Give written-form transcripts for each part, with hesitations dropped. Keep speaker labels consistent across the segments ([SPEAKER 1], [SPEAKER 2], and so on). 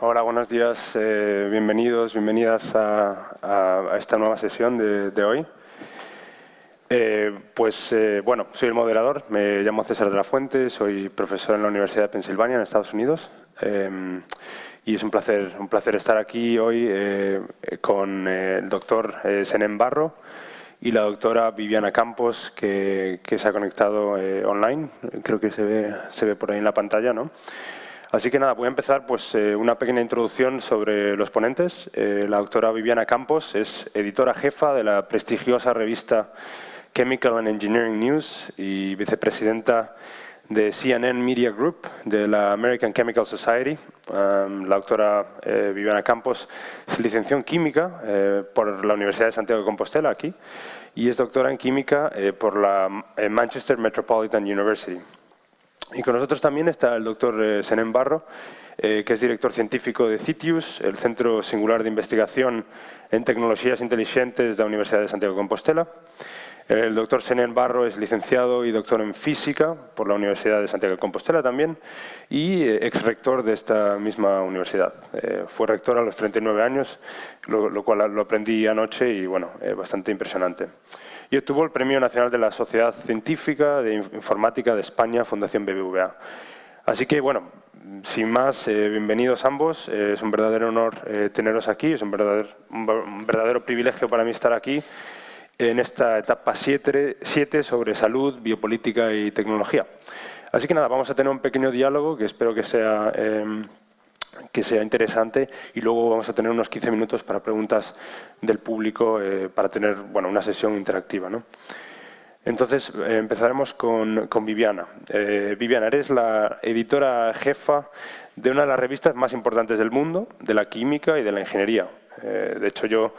[SPEAKER 1] Hola, buenos días. Bienvenidos, bienvenidas a esta nueva sesión de hoy. Bueno, soy el moderador, me llamo César de la Fuente, soy profesor en la Universidad de Pensilvania, en Estados Unidos. Y es un placer estar aquí hoy con el doctor Senén Barro y la doctora Viviana Campos, que se ha conectado online. Creo que se ve por ahí en la pantalla, ¿no? Así que nada, voy a empezar una pequeña introducción sobre los ponentes. La doctora Viviana Campos es editora jefa de la prestigiosa revista Chemical and Engineering News y vicepresidenta de CNN Media Group de la American Chemical Society. La doctora Viviana Campos se licenció en Química por la Universidad de Santiago de Compostela, aquí, y es doctora en Química por la Manchester Metropolitan University. Y con nosotros también está el doctor Senén Barro, que es director científico de CITIUS, el Centro Singular de Investigación en Tecnologías Inteligentes de la Universidad de Santiago de Compostela. El doctor Senén Barro es licenciado y doctor en Física por la Universidad de Santiago de Compostela también y ex-rector de esta misma universidad. Fue rector a los 39 años, lo cual lo aprendí anoche y bueno, bastante impresionante. Y obtuvo el Premio Nacional de la Sociedad Científica de Informática de España, Fundación BBVA. Así que, bueno, sin más, bienvenidos ambos. Es un verdadero honor teneros aquí, es un verdadero privilegio para mí estar aquí en esta etapa 7 sobre salud, biopolítica y tecnología. Así que nada, vamos a tener un pequeño diálogo que espero que sea interesante, y luego vamos a tener unos 15 minutos para preguntas del público para tener una sesión interactiva, ¿no? Entonces, empezaremos con Viviana. Viviana, eres la editora jefa de una de las revistas más importantes del mundo, de la química y de la ingeniería. De hecho, yo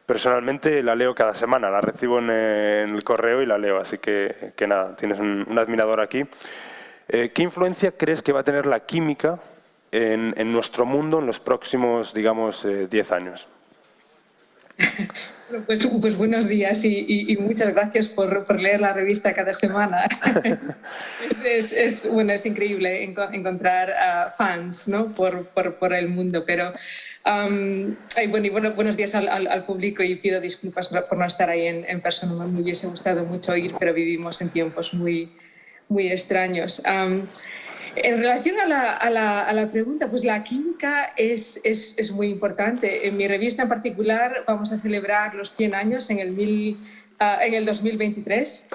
[SPEAKER 1] personalmente la leo cada semana, la recibo en el correo y la leo, así que nada, tienes un admirador aquí. ¿Qué influencia crees que va a tener la química en nuestro mundo en los próximos, digamos, 10 años?
[SPEAKER 2] Pues buenos días y muchas gracias por leer la revista cada semana. Es increíble encontrar fans, ¿no? por el mundo. Pero buenos días al público, y pido disculpas por no estar ahí en persona. Me hubiese gustado mucho ir, pero vivimos en tiempos muy extraños. En relación a la pregunta, pues la química es muy importante. En mi revista en particular vamos a celebrar los 100 años en el 2023.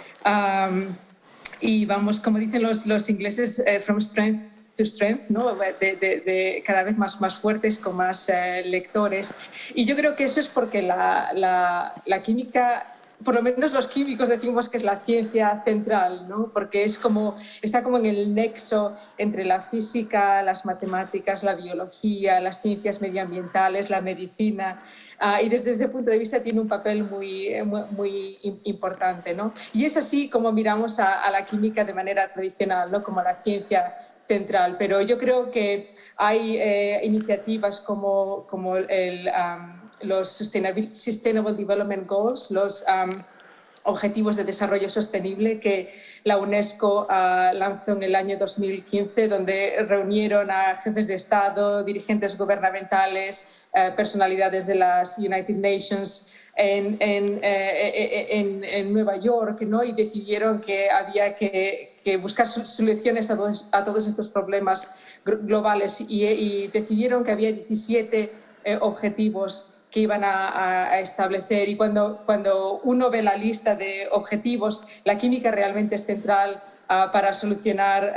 [SPEAKER 2] Y vamos, como dicen los ingleses, from strength to strength, ¿no? de cada vez más fuertes, con más lectores. Y yo creo que eso es porque la química, por lo menos los químicos decimos que es la ciencia central, ¿no? Porque está como en el nexo entre la física, las matemáticas, la biología, las ciencias medioambientales, la medicina, y desde ese punto de vista tiene un papel muy importante, ¿no? Y es así como miramos a la química de manera tradicional, ¿no? Como la ciencia central. Pero yo creo que hay iniciativas como los Sustainable Development Goals, los Objetivos de Desarrollo Sostenible, que la UNESCO lanzó en el año 2015, donde reunieron a jefes de Estado, dirigentes gubernamentales, personalidades de las United Nations en Nueva York, ¿no? Y decidieron que había que buscar soluciones a todos estos problemas globales, y decidieron que había 17 objetivos que iban a establecer. Y cuando uno ve la lista de objetivos, la química realmente es central para solucionar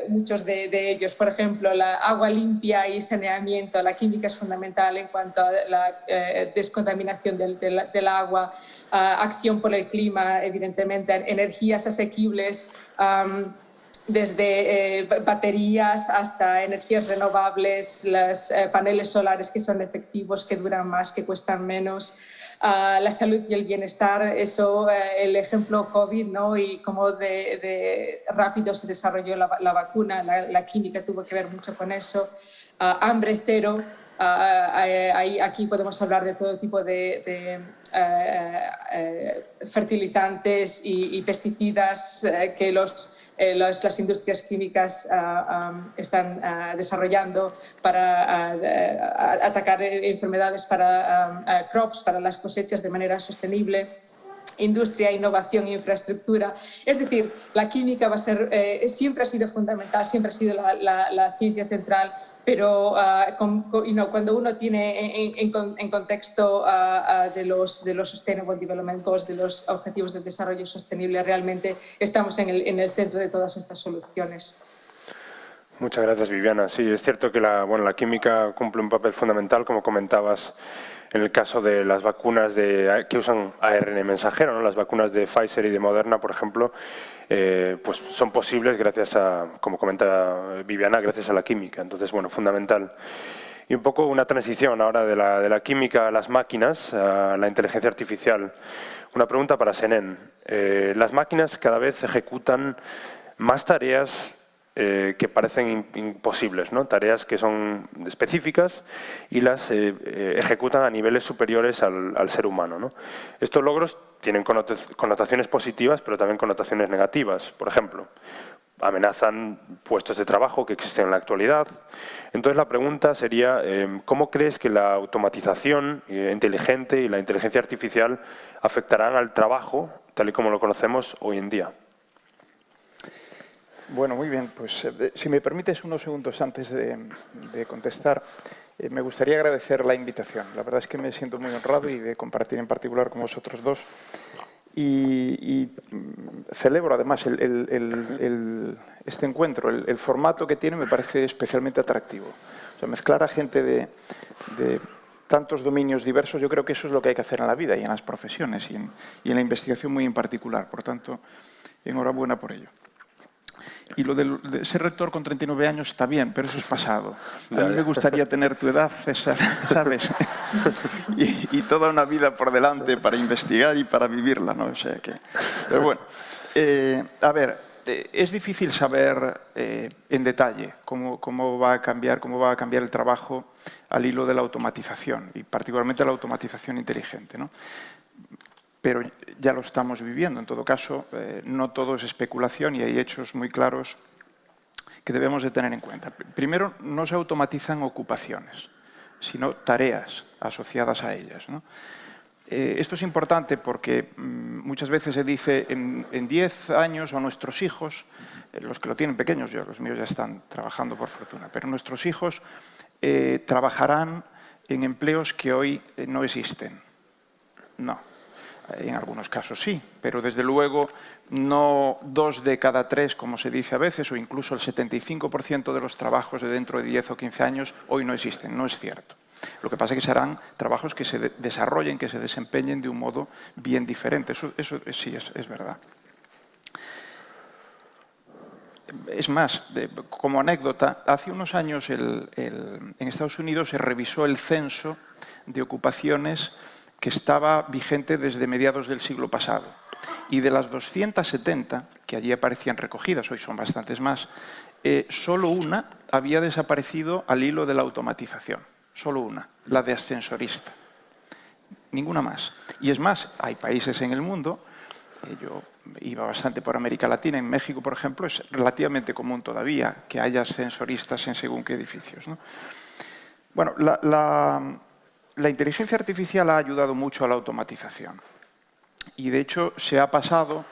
[SPEAKER 2] muchos de ellos. Por ejemplo, la agua limpia y saneamiento. La química es fundamental en cuanto a la descontaminación del agua, acción por el clima, evidentemente, energías asequibles, desde baterías hasta energías renovables, los paneles solares que son efectivos, que duran más, que cuestan menos, la salud y el bienestar. Eso, el ejemplo COVID, ¿no? Y cómo de rápido se desarrolló la vacuna, la química tuvo que ver mucho con eso. Hambre cero, Aquí podemos hablar de todo tipo de fertilizantes y pesticidas que las industrias químicas están desarrollando para atacar enfermedades para crops, para las cosechas de manera sostenible. Industria, innovación, infraestructura. Es decir, la química va a ser, siempre ha sido fundamental, siempre ha sido la ciencia central, pero cuando uno tiene en contexto de los Sustainable Development Goals, de los Objetivos de Desarrollo Sostenible, realmente estamos en el centro de todas estas soluciones.
[SPEAKER 1] Muchas gracias, Viviana. Sí, es cierto que la química cumple un papel fundamental, como comentabas, en el caso de las vacunas que usan ARN mensajero, ¿no? Las vacunas de Pfizer y de Moderna, por ejemplo, pues son posibles gracias a, como comenta Viviana, gracias a la química. Entonces, bueno, fundamental. Y un poco una transición ahora de la química a las máquinas, a la inteligencia artificial. Una pregunta para Senén. Las máquinas cada vez ejecutan más tareas que parecen imposibles, ¿no? Tareas que son específicas y las ejecutan a niveles superiores al ser humano, ¿no? Estos logros tienen connotaciones positivas, pero también connotaciones negativas. Por ejemplo, amenazan puestos de trabajo que existen en la actualidad. Entonces la pregunta sería, ¿cómo crees que la automatización inteligente y la inteligencia artificial afectarán al trabajo tal y como lo conocemos hoy en día?
[SPEAKER 3] Bueno, muy bien. Pues si me permites unos segundos antes de contestar, me gustaría agradecer la invitación. La verdad es que me siento muy honrado y de compartir en particular con vosotros dos. Y celebro además este encuentro. El formato que tiene me parece especialmente atractivo. O sea, mezclar a gente de tantos dominios diversos, yo creo que eso es lo que hay que hacer en la vida y en las profesiones y en la investigación muy en particular. Por tanto, enhorabuena por ello. Y lo de ser rector con 39 años está bien, pero eso es pasado. A mí me gustaría tener tu edad, César, ¿sabes? y toda una vida por delante para investigar y para vivirla, ¿no? O sea que... Pero bueno, a ver, es difícil saber en detalle cómo va a cambiar el trabajo al hilo de la automatización, y particularmente la automatización inteligente, ¿no? Pero ya lo estamos viviendo. En todo caso, no todo es especulación y hay hechos muy claros que debemos de tener en cuenta. Primero, no se automatizan ocupaciones, sino tareas asociadas a ellas, ¿no? Esto es importante porque muchas veces se dice en 10 años a nuestros hijos, los que lo tienen pequeños, los míos ya están trabajando por fortuna, pero nuestros hijos trabajarán en empleos que hoy no existen. No. En algunos casos sí, pero desde luego no 2 de cada 3, como se dice a veces, o incluso el 75% de los trabajos de dentro de 10 o 15 años hoy no existen, no es cierto. Lo que pasa es que serán trabajos que se desarrollen, que se desempeñen de un modo bien diferente, eso sí es verdad. Es más, como anécdota, hace unos años en Estados Unidos se revisó el censo de ocupaciones que estaba vigente desde mediados del siglo pasado. Y de las 270 que allí aparecían recogidas, hoy son bastantes más, solo una había desaparecido al hilo de la automatización. Solo una, la de ascensorista. Ninguna más. Y es más, hay países en el mundo, yo iba bastante por América Latina, en México, por ejemplo, es relativamente común todavía que haya ascensoristas en según qué edificios, ¿no? Bueno, la inteligencia artificial ha ayudado mucho a la automatización y, de hecho, se ha pasado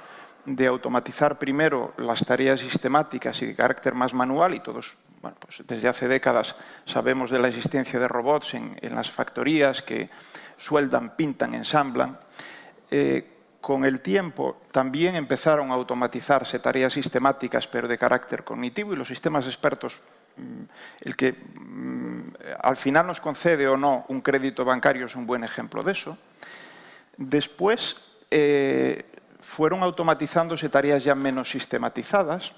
[SPEAKER 3] de automatizar primero las tareas sistemáticas y de carácter más manual, y todos, bueno, pues desde hace décadas sabemos de la existencia de robots en las factorías que sueldan, pintan, ensamblan. Con el tiempo también empezaron a automatizarse tareas sistemáticas pero de carácter cognitivo, y los sistemas expertos, el que al final nos concede o no un crédito bancario es un buen ejemplo de eso. Después fueron automatizándose tareas ya menos sistematizadas,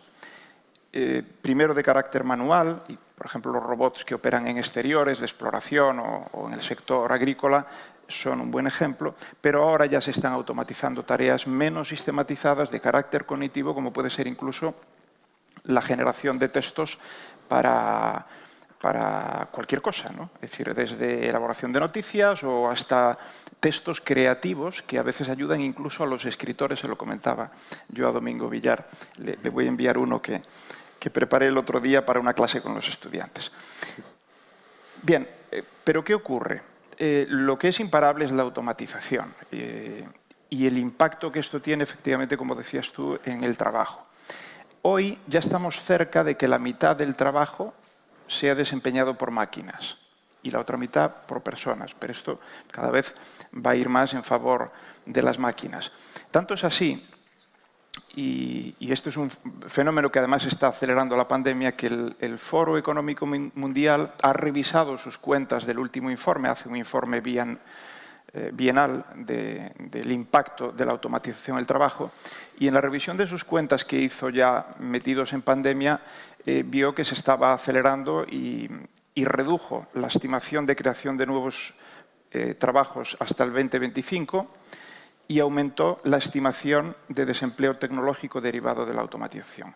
[SPEAKER 3] primero de carácter manual, y, por ejemplo, los robots que operan en exteriores de exploración o en el sector agrícola son un buen ejemplo, pero ahora ya se están automatizando tareas menos sistematizadas de carácter cognitivo, como puede ser incluso la generación de textos para para cualquier cosa, ¿no? Es decir, desde elaboración de noticias o hasta textos creativos que a veces ayudan incluso a los escritores, se lo comentaba yo a Domingo Villar. Le voy a enviar uno que preparé el otro día para una clase con los estudiantes. Bien, pero ¿qué ocurre? Lo que es imparable es la automatización y el impacto que esto tiene, efectivamente, como decías tú, en el trabajo. Hoy ya estamos cerca de que la mitad del trabajo sea desempeñado por máquinas y la otra mitad por personas, pero esto cada vez va a ir más en favor de las máquinas. Tanto es así, y esto es un fenómeno que además está acelerando la pandemia, que el Foro Económico Mundial ha revisado sus cuentas del último informe, hace un informe bienal del impacto de la automatización en el trabajo, y en la revisión de sus cuentas que hizo ya metidos en pandemia, vio que se estaba acelerando y redujo la estimación de creación de nuevos trabajos hasta el 2025 y aumentó la estimación de desempleo tecnológico derivado de la automatización.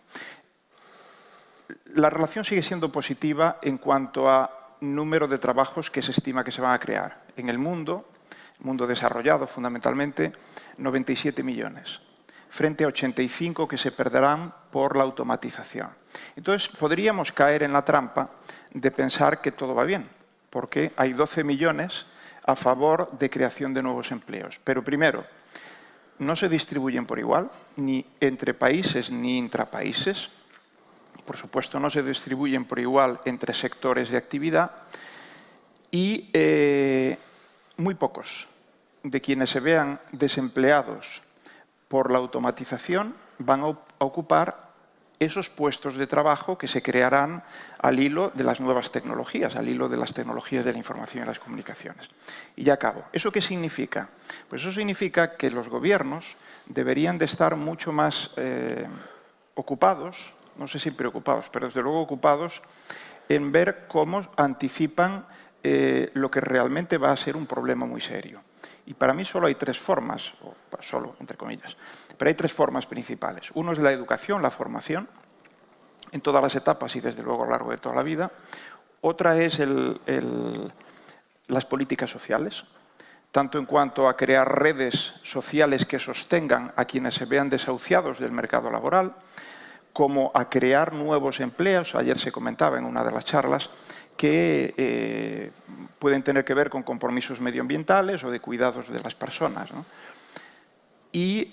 [SPEAKER 3] La relación sigue siendo positiva en cuanto a número de trabajos que se estima que se van a crear. En el mundo desarrollado fundamentalmente, 97 millones, frente a 85 que se perderán por la automatización. Entonces, podríamos caer en la trampa de pensar que todo va bien, porque hay 12 millones a favor de creación de nuevos empleos. Pero primero, no se distribuyen por igual, ni entre países ni intrapaíses. Por supuesto, no se distribuyen por igual entre sectores de actividad y muy pocos de quienes se vean desempleados por la automatización van a ocupar esos puestos de trabajo que se crearán al hilo de las nuevas tecnologías, al hilo de las tecnologías de la información y las comunicaciones. Y ya acabo. ¿Eso qué significa? Pues eso significa que los gobiernos deberían de estar mucho más ocupados, no sé si preocupados, pero desde luego ocupados en ver cómo anticipan lo que realmente va a ser un problema muy serio. Y para mí solo hay tres formas, o solo entre comillas, pero hay tres formas principales. Uno es la educación, la formación, en todas las etapas y desde luego a lo largo de toda la vida. Otra es las políticas sociales, tanto en cuanto a crear redes sociales que sostengan a quienes se vean desahuciados del mercado laboral, como a crear nuevos empleos. Ayer se comentaba en una de las charlas que pueden tener que ver con compromisos medioambientales o de cuidados de las personas, ¿no? Y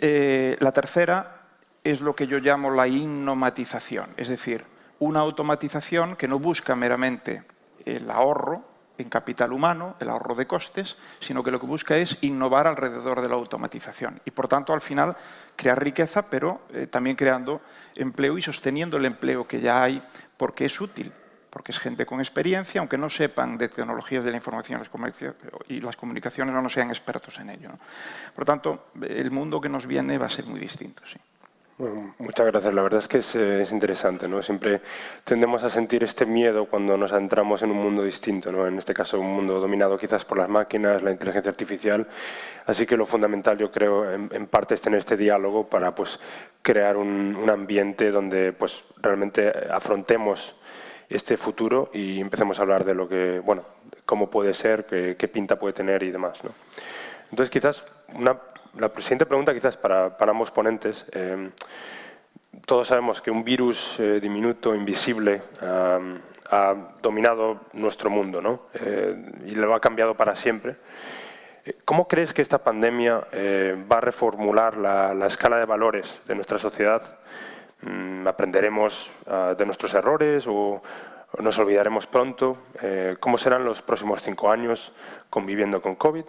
[SPEAKER 3] la tercera es lo que yo llamo la innomatización, es decir, una automatización que no busca meramente el ahorro en capital humano, el ahorro de costes, sino que lo que busca es innovar alrededor de la automatización y, por tanto, al final, crear riqueza, pero también creando empleo y sosteniendo el empleo que ya hay porque es útil, porque es gente con experiencia, aunque no sepan de tecnologías de la información y las comunicaciones o no sean expertos en ello, ¿no? Por lo tanto, el mundo que nos viene va a ser muy distinto, sí.
[SPEAKER 1] Bueno, muchas gracias. La verdad es que es interesante, ¿no? Siempre tendemos a sentir este miedo cuando nos adentramos en un mundo distinto, ¿no? En este caso, un mundo dominado quizás por las máquinas, la inteligencia artificial. Así que lo fundamental, yo creo, en parte es tener este diálogo para pues, crear un ambiente donde pues, realmente afrontemos este futuro y empecemos a hablar de lo que, bueno, cómo puede ser, qué pinta puede tener y demás, ¿no? Entonces, quizás la siguiente pregunta, quizás para ambos ponentes. Todos sabemos que un virus diminuto, invisible, ha dominado nuestro mundo, ¿no? Y lo ha cambiado para siempre. ¿Cómo crees que esta pandemia va a reformular la escala de valores de nuestra sociedad? ¿Aprenderemos de nuestros errores o nos olvidaremos pronto? ¿Cómo serán los próximos 5 años conviviendo con COVID?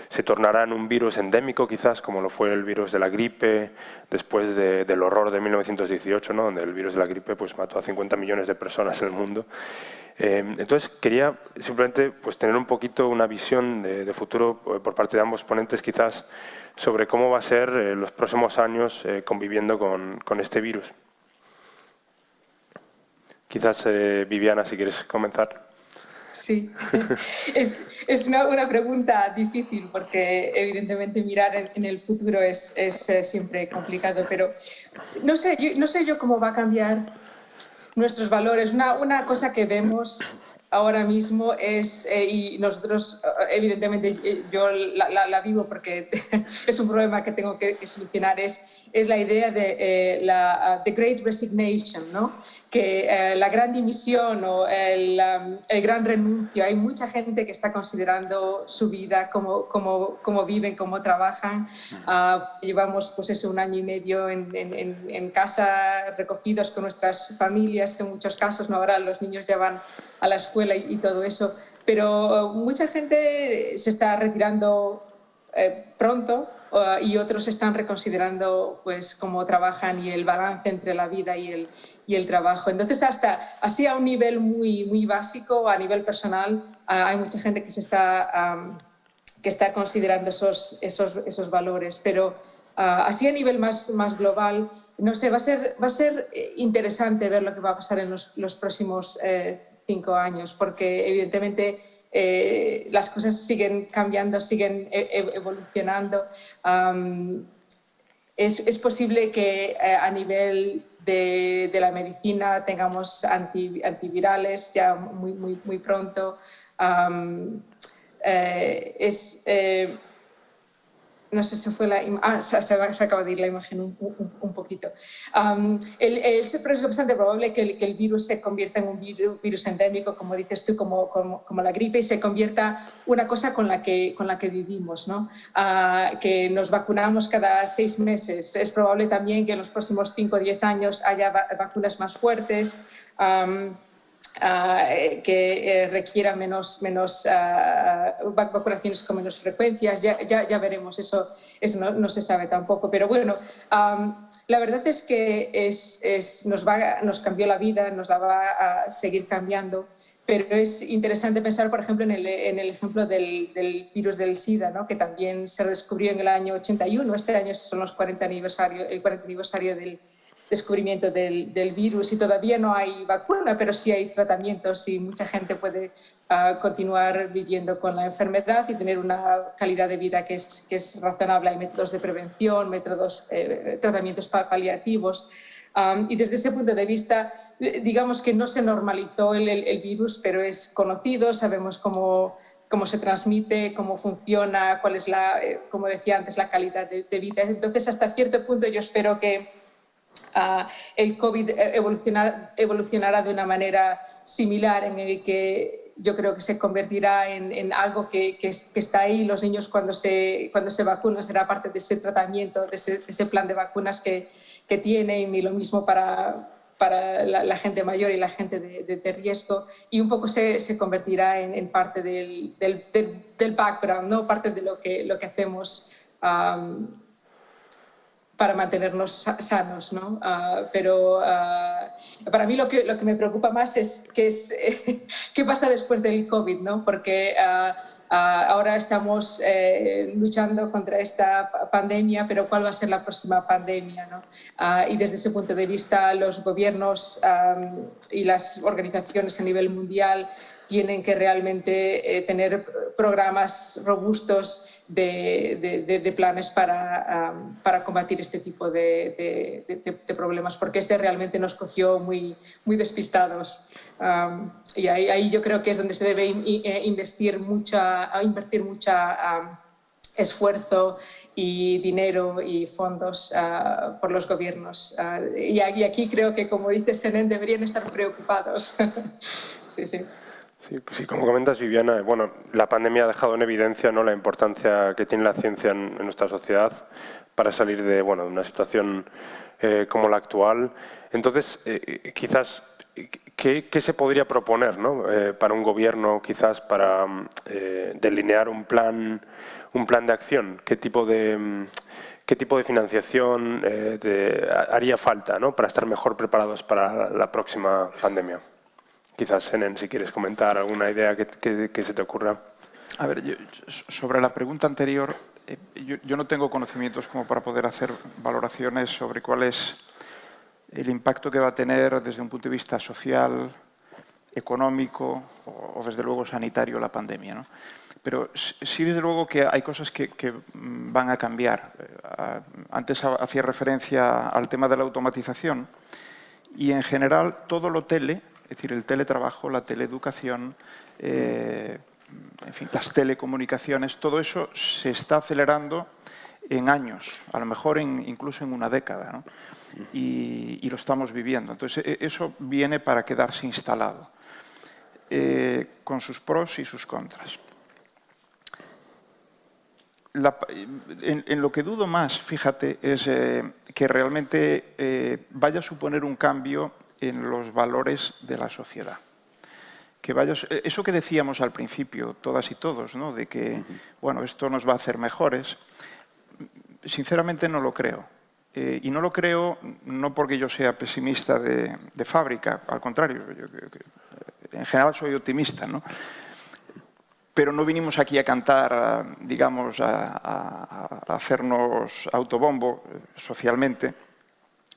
[SPEAKER 1] ¿Se tornará en un virus endémico quizás, como lo fue el virus de la gripe después del horror de 1918, ¿no? Donde el virus de la gripe pues, mató a 50 millones de personas en el mundo? Entonces, quería simplemente pues, tener un poquito una visión de futuro por parte de ambos ponentes, quizás, sobre cómo va a ser los próximos años conviviendo con este virus. Quizás, Viviana, si quieres comenzar.
[SPEAKER 2] Sí, es una pregunta difícil porque evidentemente mirar en el futuro es siempre complicado, pero no sé yo cómo va a cambiar. nuestros valores. Una cosa que vemos ahora mismo es, y nosotros evidentemente yo la vivo porque es un problema que tengo que solucionar, es la idea de the Great Resignation, ¿no? Que la gran dimisión o el gran renuncio. Hay mucha gente que está considerando su vida, cómo viven, cómo trabajan. Llevamos pues eso, 1 año y medio en casa, recogidos con nuestras familias, en muchos casos, ¿no? Ahora los niños ya van a la escuela y todo eso, pero mucha gente se está retirando pronto y otros están reconsiderando pues cómo trabajan y el balance entre la vida y el trabajo. Entonces, hasta así a un nivel muy básico, a nivel personal, hay mucha gente que está considerando esos valores, pero así a nivel más global, no sé, va a ser interesante ver lo que va a pasar en los próximos 5 años, porque evidentemente las cosas siguen cambiando, siguen evolucionando. Es posible que a nivel de la medicina tengamos antivirales ya muy pronto. No sé si fue se acaba de ir la imagen un poquito. Es bastante probable que el virus se convierta en un virus endémico, como dices tú, como la gripe, y se convierta una cosa con la que vivimos, ¿no? Que nos vacunamos cada 6 meses. Es probable también que en los próximos 5 o 10 años haya vacunas más fuertes, que requieran menos vacunaciones con menos frecuencias. Ya veremos, eso no se sabe tampoco. Pero bueno, la verdad es que nos cambió la vida, nos la va a seguir cambiando. Pero es interesante pensar, por ejemplo, en el ejemplo del virus del SIDA, ¿no? Que también se descubrió en el año 81. Este año son el 40 aniversario del descubrimiento del virus y todavía no hay vacuna, pero sí hay tratamientos y mucha gente puede continuar viviendo con la enfermedad y tener una calidad de vida que es razonable. Hay métodos de prevención, tratamientos paliativos. Y desde ese punto de vista, digamos que no se normalizó el virus, pero es conocido, sabemos cómo se transmite, cómo funciona, cuál es como decía antes, la calidad de vida. Entonces, hasta cierto punto yo espero que el COVID evolucionará de una manera similar, en el que yo creo que se convertirá en algo que está ahí. Los niños cuando se vacunan será parte de ese tratamiento, de ese plan de vacunas que tienen, y lo mismo para la gente mayor y la gente de riesgo, y un poco se convertirá en parte del background, ¿no? Parte de lo que hacemos para mantenernos sanos, ¿no? Pero para mí lo que me preocupa más es qué pasa después del COVID, ¿no? Porque ahora estamos luchando contra esta pandemia, pero ¿cuál va a ser la próxima pandemia, ¿no? Y desde ese punto de vista, los gobiernos y las organizaciones a nivel mundial tienen que realmente tener programas robustos de planes para combatir este tipo de problemas, porque realmente nos cogió muy despistados. Y ahí yo creo que es donde se debe invertir mucha esfuerzo y dinero y fondos por los gobiernos. Y aquí creo que, como dice Senén, deberían estar preocupados. Sí.
[SPEAKER 1] Sí, como comentas, Viviana, bueno, la pandemia ha dejado en evidencia, ¿no?, la importancia que tiene la ciencia en nuestra sociedad para salir de una situación como la actual. Entonces, quizás, ¿qué se podría proponer, ¿no?, para un gobierno, quizás para delinear un plan de acción? ¿Qué tipo de financiación haría falta, ¿no?, para estar mejor preparados para la próxima pandemia? Quizás, Senén, si quieres comentar alguna idea que se te ocurra.
[SPEAKER 3] A ver, sobre la pregunta anterior, yo no tengo conocimientos como para poder hacer valoraciones sobre cuál es el impacto que va a tener desde un punto de vista social, económico o desde luego sanitario la pandemia, ¿no? Pero sí, desde luego, que hay cosas que van a cambiar. Antes hacía referencia al tema de la automatización. y en general todo lo tele, es decir, el teletrabajo, la teleeducación, en fin, las telecomunicaciones, todo eso se está acelerando en años, a lo mejor incluso en una década, ¿no? Y lo estamos viviendo. Entonces, eso viene para quedarse instalado, con sus pros y sus contras. En lo que dudo más, fíjate, es que realmente vaya a suponer un cambio en los valores de la sociedad. Eso que decíamos al principio, todas y todos, ¿no? De que, bueno, esto nos va a hacer mejores, sinceramente no lo creo. Y no lo creo no porque yo sea pesimista de fábrica, al contrario, en general soy optimista, ¿no? Pero no vinimos aquí a cantar, digamos, a hacernos autobombo socialmente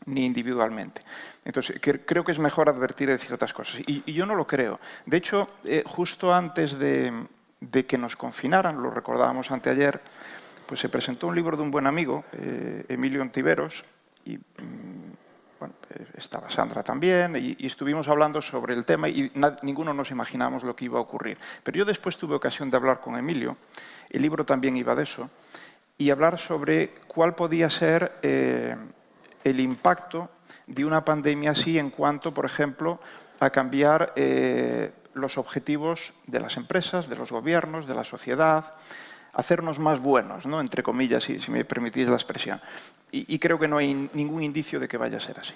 [SPEAKER 3] ni individualmente. Entonces, creo que es mejor advertir de ciertas cosas. Y yo no lo creo. De hecho, justo antes de que nos confinaran, lo recordábamos anteayer, pues se presentó un libro de un buen amigo, Emilio Ontiveros, y bueno, estaba Sandra también, y estuvimos hablando sobre el tema y ninguno nos imaginábamos lo que iba a ocurrir. Pero yo después tuve ocasión de hablar con Emilio, el libro también iba de eso, y hablar sobre cuál podía ser el impacto de una pandemia así en cuanto, por ejemplo, a cambiar los objetivos de las empresas, de los gobiernos, de la sociedad, hacernos más buenos, ¿no? Entre comillas, si me permitís la expresión. Y creo que no hay ningún indicio de que vaya a ser así.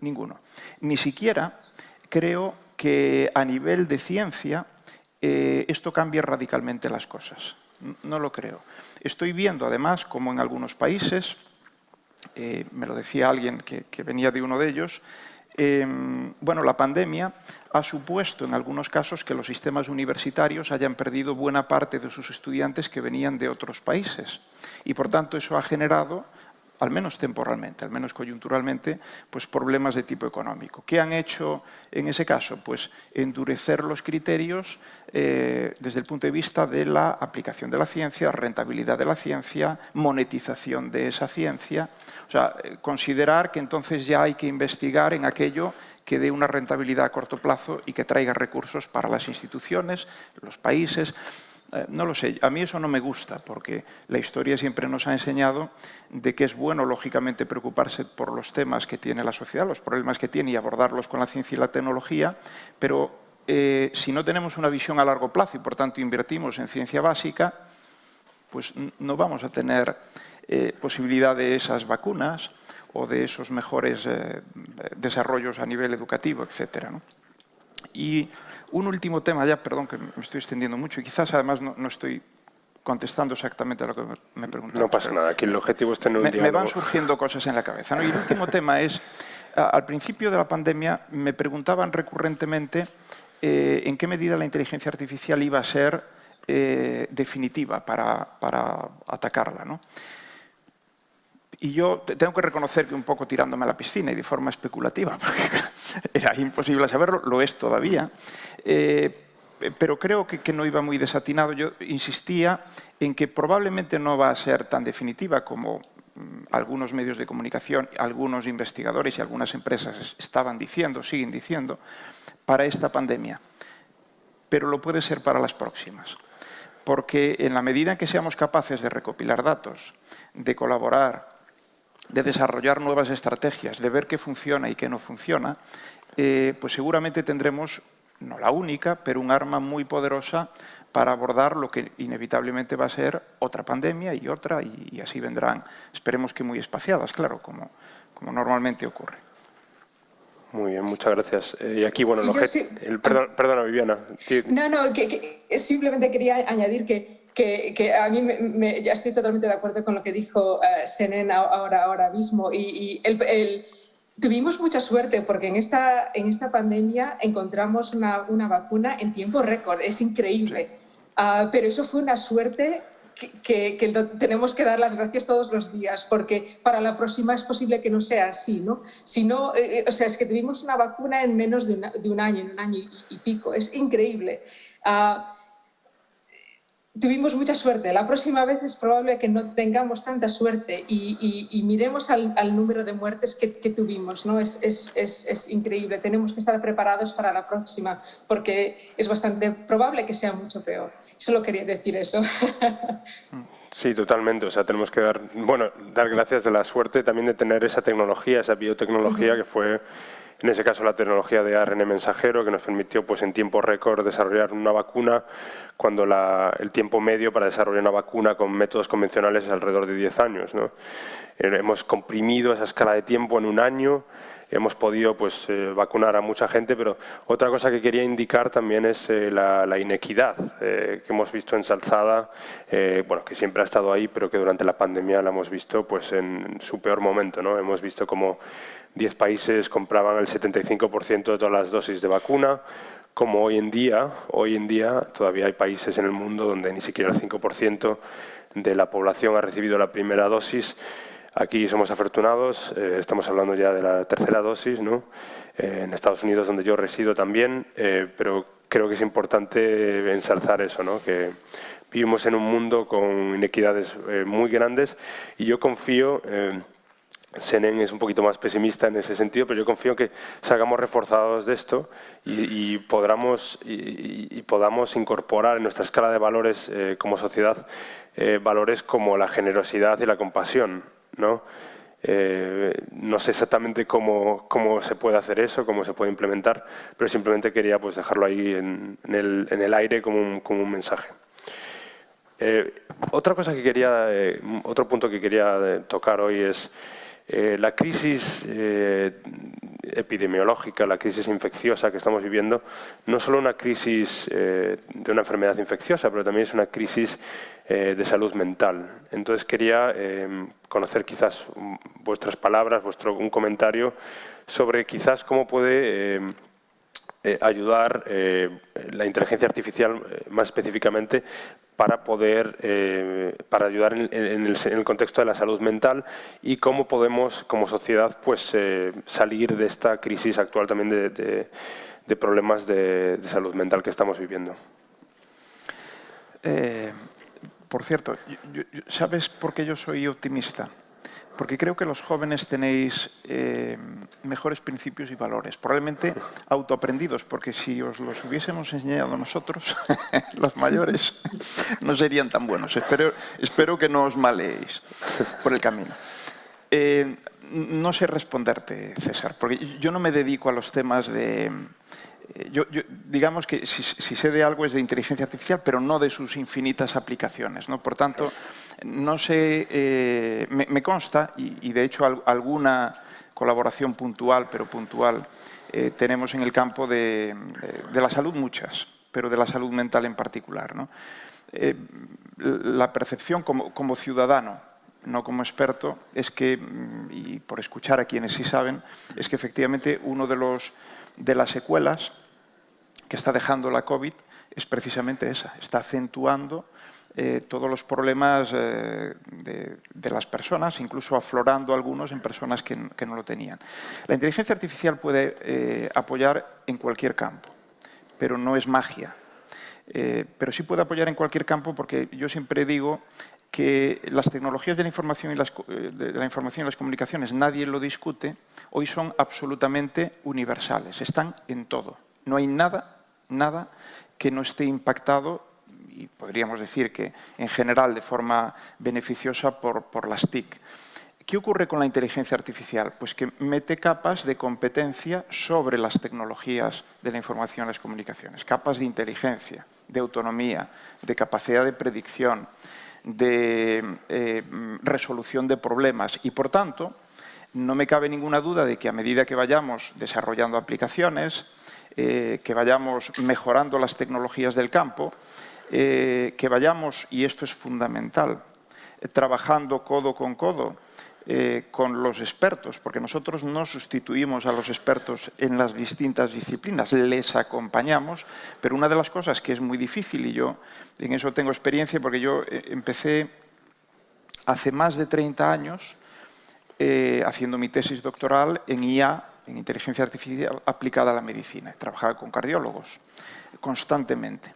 [SPEAKER 3] Ninguno. Ni siquiera creo que a nivel de ciencia esto cambie radicalmente las cosas. No lo creo. Estoy viendo, además, como en algunos países, me lo decía alguien que venía de uno de ellos, bueno, la pandemia ha supuesto en algunos casos que los sistemas universitarios hayan perdido buena parte de sus estudiantes que venían de otros países. Y por tanto eso ha generado, al menos temporalmente, al menos coyunturalmente, pues problemas de tipo económico. ¿Qué han hecho en ese caso? Pues endurecer los criterios desde el punto de vista de la aplicación de la ciencia, rentabilidad de la ciencia, monetización de esa ciencia. O sea, considerar que entonces ya hay que investigar en aquello que dé una rentabilidad a corto plazo y que traiga recursos para las instituciones, los países. No lo sé, a mí eso no me gusta, porque la historia siempre nos ha enseñado de que es bueno, lógicamente, preocuparse por los temas que tiene la sociedad, los problemas que tiene y abordarlos con la ciencia y la tecnología, pero si no tenemos una visión a largo plazo y, por tanto, invertimos en ciencia básica, pues no vamos a tener posibilidad de esas vacunas o de esos mejores desarrollos a nivel educativo, etcétera, ¿no? Y un último tema, ya, perdón que me estoy extendiendo mucho y quizás además no estoy contestando exactamente a lo que me preguntaron.
[SPEAKER 1] No pasa nada, aquí el objetivo es tener un diálogo.
[SPEAKER 3] Me van surgiendo cosas en la cabeza, ¿no? Y el último tema es, al principio de la pandemia me preguntaban recurrentemente en qué medida la inteligencia artificial iba a ser definitiva para atacarla, ¿no? Y yo tengo que reconocer que un poco tirándome a la piscina y de forma especulativa, porque era imposible saberlo, lo es todavía, pero creo que no iba muy desatinado. Yo insistía en que probablemente no va a ser tan definitiva como algunos medios de comunicación, algunos investigadores y algunas empresas estaban diciendo, siguen diciendo, para esta pandemia, pero lo puede ser para las próximas. Porque en la medida en que seamos capaces de recopilar datos, de colaborar, de desarrollar nuevas estrategias, de ver qué funciona y qué no funciona, pues seguramente tendremos, no la única, pero un arma muy poderosa para abordar lo que inevitablemente va a ser otra pandemia y otra, y así vendrán, esperemos que muy espaciadas, claro, como normalmente ocurre.
[SPEAKER 2] Muy bien, muchas gracias. Y aquí, bueno,
[SPEAKER 1] perdona, Viviana.
[SPEAKER 2] No, que simplemente quería añadir que a mí ya estoy totalmente de acuerdo con lo que dijo Senen ahora mismo. Tuvimos mucha suerte porque en esta pandemia encontramos una vacuna en tiempo récord. Es increíble. Pero eso fue una suerte que tenemos que dar las gracias todos los días, porque para la próxima es posible que no sea así, ¿no? O sea, es que tuvimos una vacuna en menos de un año, en un año y pico. Es increíble. tuvimos mucha suerte. La próxima vez es probable que no tengamos tanta suerte y miremos al número de muertes que tuvimos, ¿no? Es increíble. Tenemos que estar preparados para la próxima porque es bastante probable que sea mucho peor. Solo quería decir eso.
[SPEAKER 1] Sí, totalmente. O sea, tenemos que dar gracias de la suerte también de tener esa tecnología, esa biotecnología que fue, en ese caso, la tecnología de ARN mensajero, que nos permitió pues, en tiempo récord desarrollar una vacuna, cuando el tiempo medio para desarrollar una vacuna con métodos convencionales es alrededor de 10 años, ¿no? Hemos comprimido esa escala de tiempo en un año, hemos podido pues, vacunar a mucha gente, pero otra cosa que quería indicar también es la inequidad que hemos visto ensalzada, bueno, que siempre ha estado ahí, pero que durante la pandemia la hemos visto pues, en su peor momento, ¿no? Hemos visto como 10 países compraban el 75% de todas las dosis de vacuna, como hoy en día todavía hay países en el mundo donde ni siquiera el 5% de la población ha recibido la primera dosis. Aquí somos afortunados, estamos hablando ya de la tercera dosis, ¿no? En Estados Unidos, donde yo resido también, pero creo que es importante ensalzar eso, ¿no? Que vivimos en un mundo con inequidades muy grandes y yo confío... Senen es un poquito más pesimista en ese sentido, pero yo confío que salgamos reforzados de esto y podamos incorporar en nuestra escala de valores como sociedad valores como la generosidad y la compasión, ¿no? No sé exactamente cómo se puede hacer eso, cómo se puede implementar, pero simplemente quería pues, dejarlo ahí en el aire como un mensaje. Otro punto que quería tocar hoy es la crisis epidemiológica, la crisis infecciosa que estamos viviendo, no solo una crisis de una enfermedad infecciosa, pero también es una crisis de salud mental. Entonces quería conocer quizás vuestras palabras, un comentario sobre quizás cómo puede ayudar la inteligencia artificial más específicamente para ayudar en el contexto de la salud mental y cómo podemos como sociedad pues salir de esta crisis actual también de problemas de salud mental que estamos viviendo.
[SPEAKER 3] Por cierto, ¿sabes por qué yo soy optimista? Porque creo que los jóvenes tenéis mejores principios y valores, probablemente autoaprendidos, porque si os los hubiésemos enseñado nosotros, los mayores, no serían tan buenos. Espero que no os maleéis por el camino. No sé responderte, César, porque yo no me dedico a los temas de... digamos que si sé de algo es de inteligencia artificial, pero no de sus infinitas aplicaciones, ¿no? Por tanto, no sé, me consta, y de hecho alguna colaboración puntual, tenemos en el campo de la salud muchas, pero de la salud mental en particular, ¿no? La percepción como ciudadano, no como experto, es que, y por escuchar a quienes sí saben, es que efectivamente uno de las secuelas que está dejando la COVID es precisamente esa, está acentuando todos los problemas de las personas, incluso aflorando algunos en personas que no lo tenían. La inteligencia artificial puede apoyar en cualquier campo, pero no es magia. Pero sí puede apoyar en cualquier campo porque yo siempre digo que las tecnologías de la información y las comunicaciones, nadie lo discute, hoy son absolutamente universales, están en todo. No hay nada que no esté impactado, y podríamos decir que en general de forma beneficiosa por las TIC. ¿Qué ocurre con la inteligencia artificial? Pues que mete capas de competencia sobre las tecnologías de la información y las comunicaciones, capas de inteligencia, de autonomía, de capacidad de predicción, de resolución de problemas y, por tanto, no me cabe ninguna duda de que a medida que vayamos desarrollando aplicaciones, que vayamos mejorando las tecnologías del campo, que vayamos, y esto es fundamental, trabajando codo con codo con los expertos, porque nosotros no sustituimos a los expertos en las distintas disciplinas, les acompañamos, pero una de las cosas que es muy difícil, y yo en eso tengo experiencia, porque yo empecé hace más de 30 años haciendo mi tesis doctoral en IA, en inteligencia artificial aplicada a la medicina. Trabajaba con cardiólogos constantemente.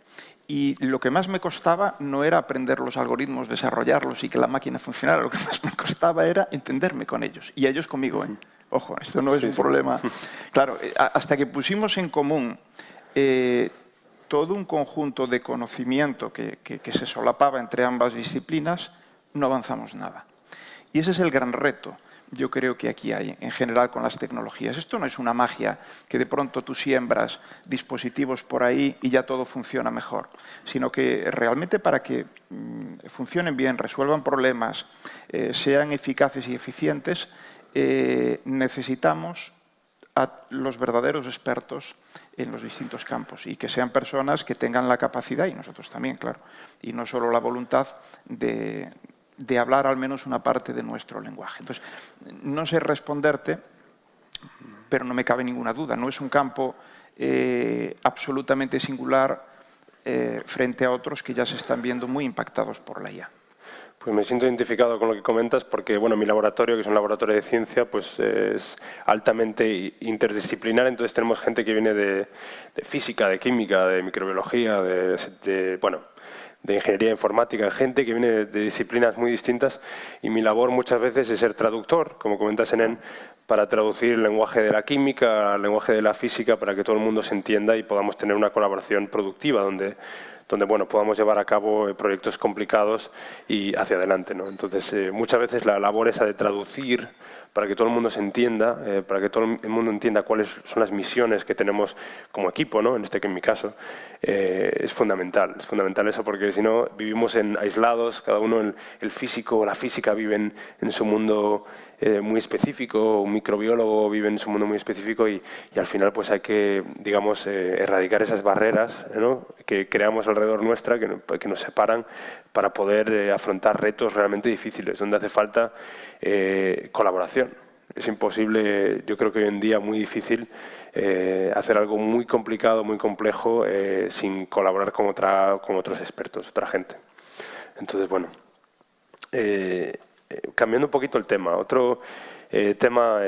[SPEAKER 3] Y lo que más me costaba no era aprender los algoritmos, desarrollarlos y que la máquina funcionara. Lo que más me costaba era entenderme con ellos. Y ellos conmigo, ¿eh? Ojo, esto no es un problema. Claro, hasta que pusimos en común todo un conjunto de conocimiento que se solapaba entre ambas disciplinas, no avanzamos nada. Y ese es el gran reto, yo creo que aquí hay, en general, con las tecnologías. Esto no es una magia que de pronto tú siembras dispositivos por ahí y ya todo funciona mejor, sino que realmente para que funcionen bien, resuelvan problemas, sean eficaces y eficientes, necesitamos a los verdaderos expertos en los distintos campos y que sean personas que tengan la capacidad, y nosotros también, claro, y no solo la voluntad de hablar al menos una parte de nuestro lenguaje. Entonces, no sé responderte, pero no me cabe ninguna duda. No es un campo absolutamente singular frente a otros que ya se están viendo muy impactados por la IA.
[SPEAKER 1] Pues me siento identificado con lo que comentas porque, bueno, mi laboratorio, que es un laboratorio de ciencia, pues es altamente interdisciplinar. Entonces tenemos gente que viene de física, de química, de microbiología, de ingeniería informática, gente que viene de disciplinas muy distintas, y mi labor muchas veces es ser traductor, como comentas Enén, para traducir el lenguaje de la química al lenguaje de la física para que todo el mundo se entienda y podamos tener una colaboración productiva donde bueno, podamos llevar a cabo proyectos complicados y hacia adelante, ¿no? Entonces, muchas veces la labor esa de traducir para que todo el mundo se entienda, para que todo el mundo entienda cuáles son las misiones que tenemos como equipo, ¿no? En mi caso, es fundamental. Es fundamental eso porque si no vivimos aislados, cada uno, el físico o la física viven en su mundo muy específico, un microbiólogo vive en su mundo muy específico y al final pues hay que, digamos, erradicar esas barreras, ¿no? Que creamos alrededor nuestra, que nos separan para poder afrontar retos realmente difíciles, donde hace falta colaboración. Es imposible, yo creo que hoy en día muy difícil hacer algo muy complicado, muy complejo, sin colaborar con otros expertos, otra gente. Entonces, bueno, cambiando un poquito el tema, otro tema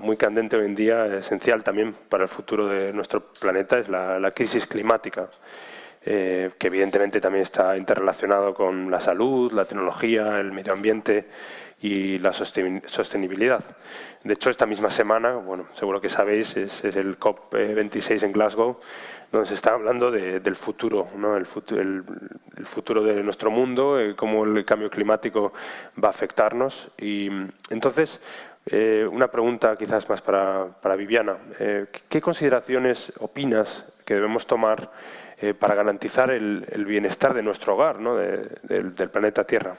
[SPEAKER 1] muy candente hoy en día, esencial también para el futuro de nuestro planeta, es la crisis climática, que evidentemente también está interrelacionado con la salud, la tecnología, el medio ambiente y la sostenibilidad. De hecho, esta misma semana, bueno, seguro que sabéis, es el COP26 en Glasgow, donde se está hablando del futuro, ¿no? el futuro de nuestro mundo, cómo el cambio climático va a afectarnos. Y entonces, una pregunta quizás más para Viviana. ¿Qué consideraciones opinas que debemos tomar para garantizar el bienestar de nuestro hogar, ¿no? del planeta Tierra?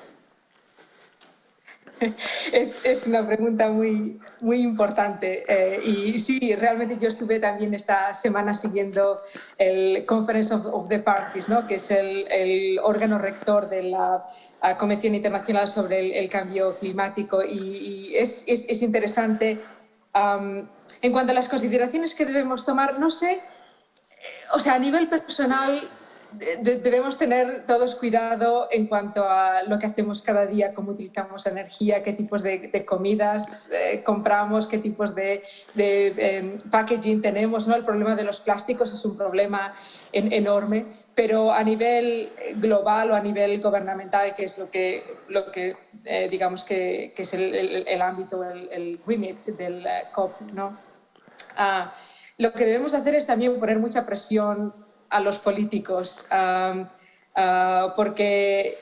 [SPEAKER 2] Es una pregunta muy, muy importante y sí, realmente yo estuve también esta semana siguiendo el Conference of the Parties, ¿no? Que es el órgano rector de la Convención Internacional sobre el Cambio Climático y es interesante. En cuanto a las consideraciones que debemos tomar, no sé, o sea, a nivel personal debemos tener todos cuidado en cuanto a lo que hacemos cada día, cómo utilizamos energía, qué tipos de comidas compramos, qué tipos de packaging tenemos, ¿no? El problema de los plásticos es un problema enorme, pero a nivel global o a nivel gubernamental, que es lo que digamos que es el ámbito, el remit del COP, ¿no? Lo que debemos hacer es también poner mucha presión a los políticos, porque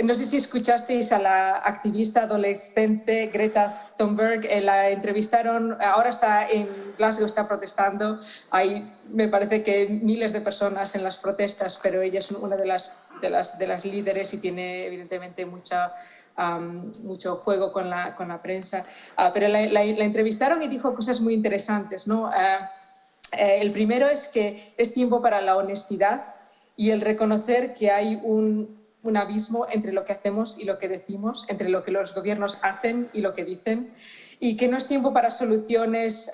[SPEAKER 2] no sé si escuchasteis a la activista adolescente Greta Thunberg, la entrevistaron, ahora está en Glasgow, está protestando, hay me parece que miles de personas en las protestas, pero ella es una de las líderes y tiene evidentemente mucho juego con la prensa, pero la entrevistaron y dijo cosas muy interesantes, ¿no? El primero es que es tiempo para la honestidad y el reconocer que hay un abismo entre lo que hacemos y lo que decimos, entre lo que los gobiernos hacen y lo que dicen, y que no es tiempo para soluciones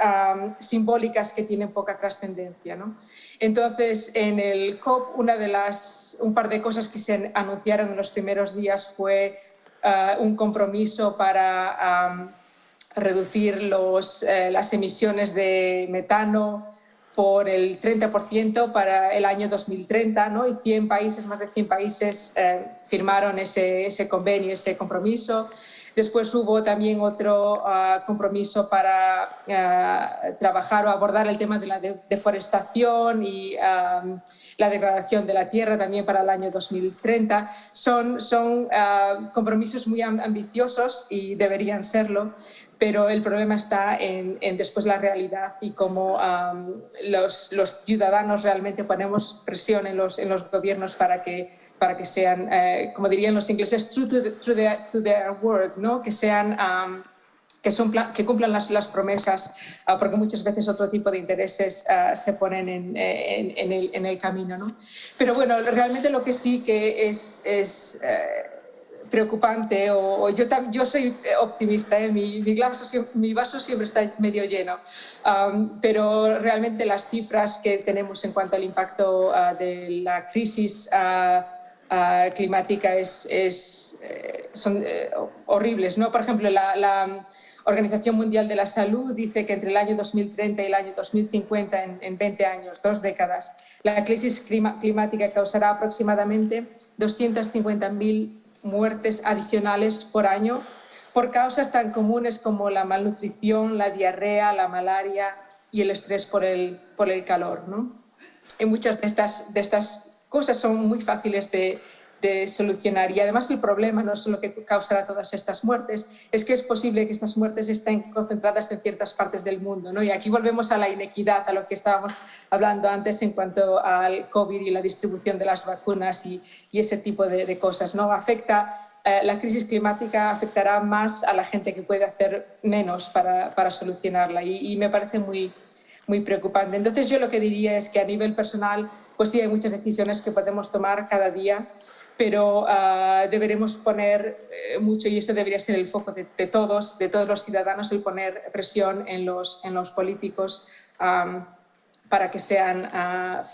[SPEAKER 2] simbólicas que tienen poca trascendencia, ¿no? Entonces, en el COP, un par de cosas que se anunciaron en los primeros días fue un compromiso para reducir las emisiones de metano, por el 30% para el año 2030, ¿no? Y 100 países, más de 100 países firmaron ese convenio, ese compromiso. Después hubo también otro compromiso para trabajar o abordar el tema de la deforestación y la degradación de la tierra también para el año 2030. Son compromisos muy ambiciosos y deberían serlo, pero el problema está en después la realidad y cómo los ciudadanos realmente ponemos presión en los gobiernos para que sean, como dirían los ingleses, true to their word, ¿no? Que sean que cumplan las promesas, porque muchas veces otro tipo de intereses se ponen en el camino, ¿no? Pero bueno, realmente lo que sí que es preocupante, yo soy optimista, mi vaso siempre está medio lleno, pero realmente las cifras que tenemos en cuanto al impacto de la crisis climática son horribles, ¿no? Por ejemplo, la Organización Mundial de la Salud dice que entre el año 2030 y el año 2050, en 20 años, 2 décadas, la crisis climática causará aproximadamente 250.000 muertes adicionales por año por causas tan comunes como la malnutrición, la diarrea, la malaria y el estrés por el calor, ¿no? Y muchas de estas cosas son muy fáciles de solucionar. Y además el problema no es lo que causará todas estas muertes, es que es posible que estas muertes estén concentradas en ciertas partes del mundo, ¿no? Y aquí volvemos a la inequidad, a lo que estábamos hablando antes en cuanto al COVID y la distribución de las vacunas y ese tipo de cosas, ¿no? La crisis climática afectará más a la gente que puede hacer menos para solucionarla y me parece muy preocupante. Entonces yo lo que diría es que a nivel personal, pues sí hay muchas decisiones que podemos tomar cada día, pero deberemos poner mucho, y eso debería ser el foco de todos los ciudadanos, el poner presión en los políticos para que sean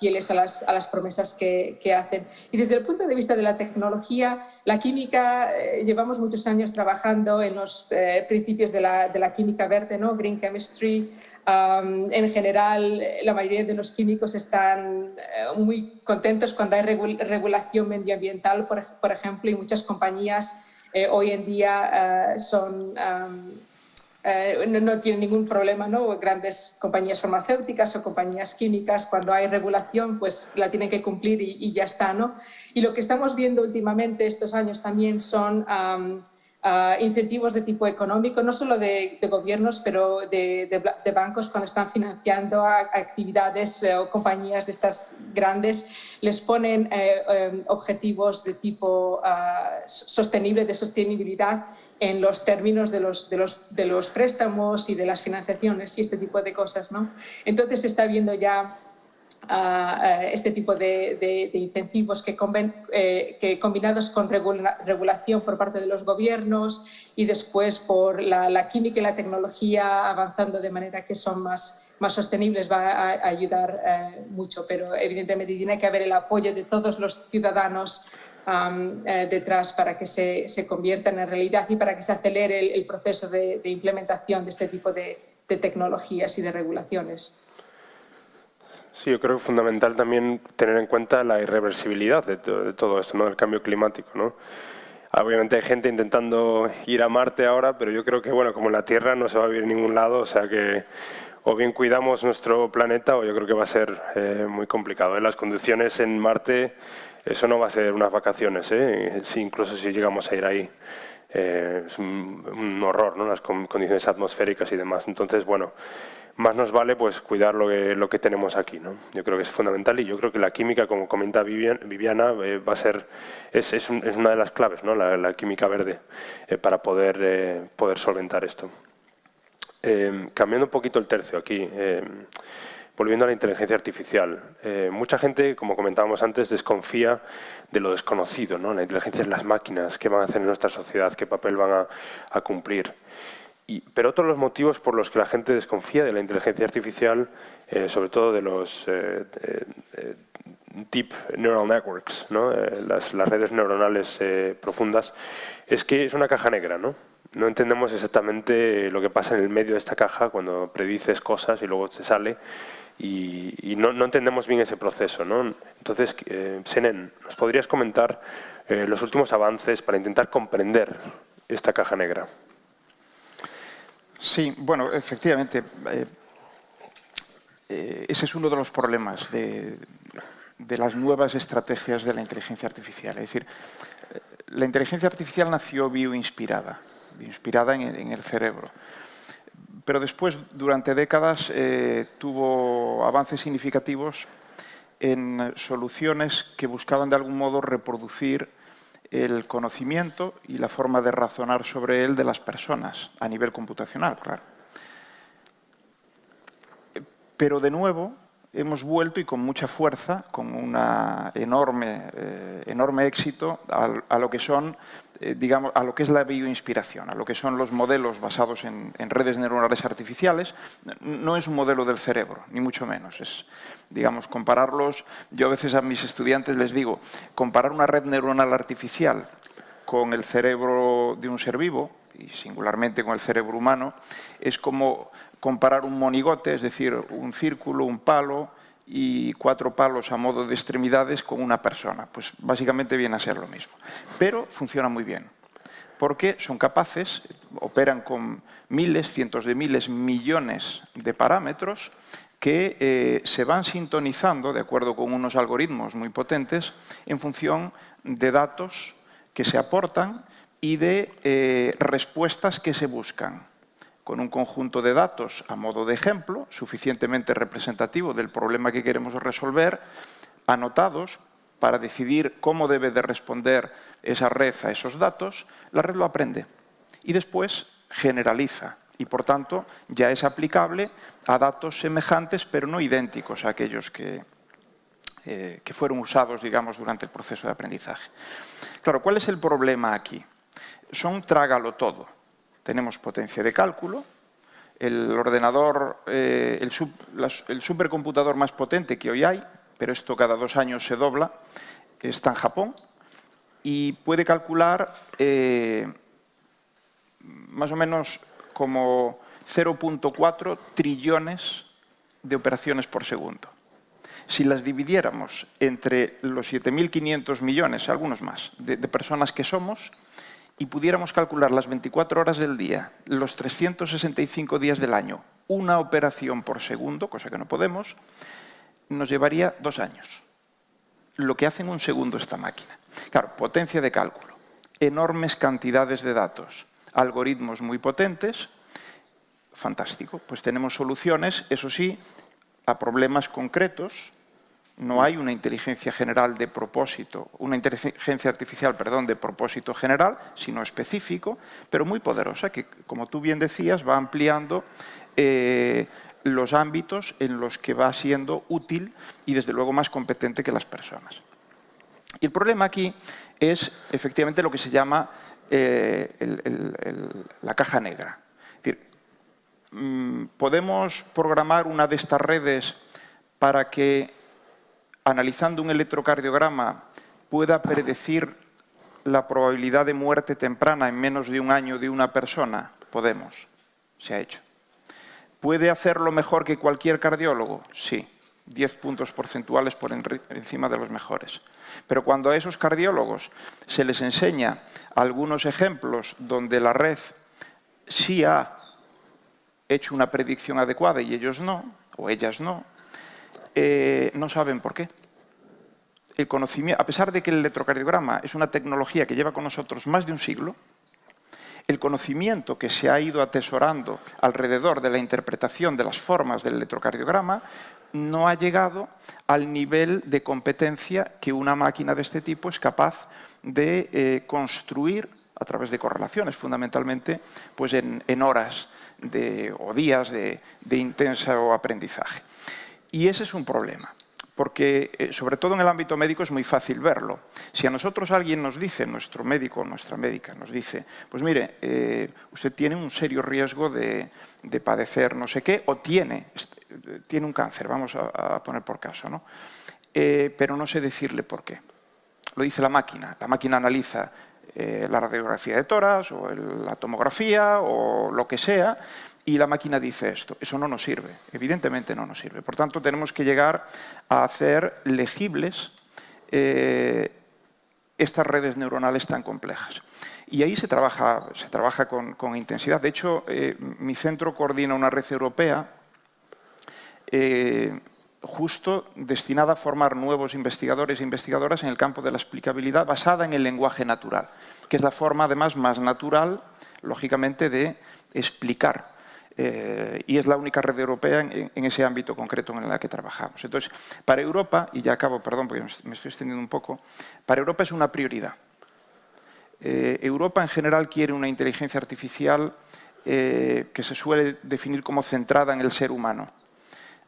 [SPEAKER 2] fieles a las promesas que hacen. Y desde el punto de vista de la tecnología, la química, llevamos muchos años trabajando en los principios de la química verde, ¿no? Green Chemistry. En general, la mayoría de los químicos están muy contentos cuando hay regulación medioambiental, por ejemplo, y muchas compañías hoy en día no tienen ningún problema, ¿no? Grandes compañías farmacéuticas o compañías químicas, cuando hay regulación, pues la tienen que cumplir y ya está, ¿no? Y lo que estamos viendo últimamente estos años también son incentivos de tipo económico, no solo de gobiernos, pero de bancos cuando están financiando actividades o compañías de estas grandes, les ponen objetivos de tipo sostenible, de sostenibilidad en los términos de los préstamos y de las financiaciones y este tipo de cosas, ¿no? Entonces se está viendo ya este tipo de incentivos que combinados con regulación por parte de los gobiernos y después por la química y la tecnología avanzando de manera que son más sostenibles va a ayudar mucho, pero evidentemente tiene que haber el apoyo de todos los ciudadanos detrás para que se conviertan en realidad y para que se acelere el proceso de implementación de este tipo de tecnologías y de regulaciones.
[SPEAKER 1] Sí, yo creo que es fundamental también tener en cuenta la irreversibilidad de todo esto, ¿no? Del cambio climático, ¿no? Obviamente hay gente intentando ir a Marte ahora, pero yo creo que, bueno, como la Tierra no se va a vivir en ningún lado, o sea que o bien cuidamos nuestro planeta o yo creo que va a ser muy complicado. Las condiciones en Marte, eso no va a ser unas vacaciones, incluso si llegamos a ir ahí. Es un horror, ¿no? Las condiciones atmosféricas y demás. Entonces, bueno, más nos vale pues cuidar lo que tenemos aquí, ¿no? Yo creo que es fundamental y yo creo que la química, como comenta Viviana, va a ser es una de las claves, ¿no? La química verde para poder solventar esto. Cambiando un poquito el tercio aquí, volviendo a la inteligencia artificial, mucha gente, como comentábamos antes, desconfía de lo desconocido, ¿no? La inteligencia es las máquinas, qué van a hacer en nuestra sociedad, qué papel van a cumplir. Pero otros los motivos por los que la gente desconfía de la inteligencia artificial, sobre todo de los deep neural networks, ¿no? Las redes neuronales profundas, es que es una caja negra, ¿no? no entendemos exactamente lo que pasa en el medio de esta caja cuando predices cosas y luego se sale y no entendemos bien ese proceso, ¿no? Entonces, Senen, ¿nos podrías comentar los últimos avances para intentar comprender esta caja negra?
[SPEAKER 3] Sí, bueno, efectivamente, ese es uno de los problemas de las nuevas estrategias de la inteligencia artificial. Es decir, la inteligencia artificial nació bioinspirada en el cerebro. Pero después, durante décadas, tuvo avances significativos en soluciones que buscaban de algún modo reproducir el conocimiento y la forma de razonar sobre él de las personas, a nivel computacional, claro. Pero de nuevo hemos vuelto, y con mucha fuerza, con un enorme éxito, a lo que son, digamos, a lo que es la bioinspiración, a lo que son los modelos basados en redes neuronales artificiales. No es un modelo del cerebro, ni mucho menos. Es, digamos, compararlos. Yo a veces a mis estudiantes les digo, comparar una red neuronal artificial con el cerebro de un ser vivo, y singularmente con el cerebro humano, es como comparar un monigote, es decir, un círculo, un palo y 4 palos a modo de extremidades con una persona. Pues básicamente viene a ser lo mismo. Pero funciona muy bien, porque son capaces, operan con miles, cientos de miles, millones de parámetros que se van sintonizando, de acuerdo con unos algoritmos muy potentes, en función de datos que se aportan y de respuestas que se buscan, con un conjunto de datos a modo de ejemplo, suficientemente representativo del problema que queremos resolver, anotados para decidir cómo debe de responder esa red a esos datos. La red lo aprende y después generaliza y, por tanto, ya es aplicable a datos semejantes pero no idénticos a aquellos que fueron usados, digamos, durante el proceso de aprendizaje. Claro, ¿cuál es el problema aquí? Son trágalo todo. Tenemos potencia de cálculo, el ordenador, el supercomputador más potente que hoy hay, pero esto cada 2 años se dobla, está en Japón y puede calcular más o menos como 0,4 trillones de operaciones por segundo. Si las dividiéramos entre los 7.500 millones, algunos más, de personas que somos, y pudiéramos calcular las 24 horas del día, los 365 días del año, una operación por segundo, cosa que no podemos, nos llevaría 2 años. Lo que hace en un segundo esta máquina. Claro, potencia de cálculo, enormes cantidades de datos, algoritmos muy potentes, fantástico. Pues tenemos soluciones, eso sí, a problemas concretos. No hay una inteligencia general de propósito, una inteligencia artificial, perdón, de propósito general, sino específico, pero muy poderosa, que, como tú bien decías, va ampliando los ámbitos en los que va siendo útil y, desde luego, más competente que las personas. Y el problema aquí es, efectivamente, lo que se llama la caja negra. Es decir, podemos programar una de estas redes para que, analizando un electrocardiograma, pueda predecir la probabilidad de muerte temprana en menos de 1 año de una persona. Podemos, se ha hecho. ¿Puede hacerlo mejor que cualquier cardiólogo? Sí, 10 puntos porcentuales por encima de los mejores. Pero cuando a esos cardiólogos se les enseña algunos ejemplos donde la red sí ha hecho una predicción adecuada y ellos no, o ellas no, no saben por qué. El conocimiento, a pesar de que el electrocardiograma es una tecnología que lleva con nosotros más de un siglo, el conocimiento que se ha ido atesorando alrededor de la interpretación de las formas del electrocardiograma no ha llegado al nivel de competencia que una máquina de este tipo es capaz de construir a través de correlaciones, fundamentalmente pues en horas o días de intenso aprendizaje. Y ese es un problema, porque sobre todo en el ámbito médico es muy fácil verlo. Si a nosotros alguien nos dice, nuestro médico o nuestra médica nos dice, pues mire, usted tiene un serio riesgo de padecer no sé qué, o tiene un cáncer, vamos a poner por caso, ¿no? Pero no sé decirle por qué. Lo dice la máquina analiza la radiografía de tórax o la tomografía o lo que sea, y la máquina dice esto. Eso no nos sirve, evidentemente no nos sirve. Por tanto, tenemos que llegar a hacer legibles estas redes neuronales tan complejas. Y ahí se trabaja con intensidad. De hecho, mi centro coordina una red europea justo destinada a formar nuevos investigadores e investigadoras en el campo de la explicabilidad basada en el lenguaje natural, que es la forma, además, más natural, lógicamente, de explicar. Y es la única red europea en ese ámbito concreto en la que trabajamos. Entonces, para Europa, y ya acabo, perdón, porque me estoy extendiendo un poco, para Europa es una prioridad. Europa, en general, quiere una inteligencia artificial que se suele definir como centrada en el ser humano,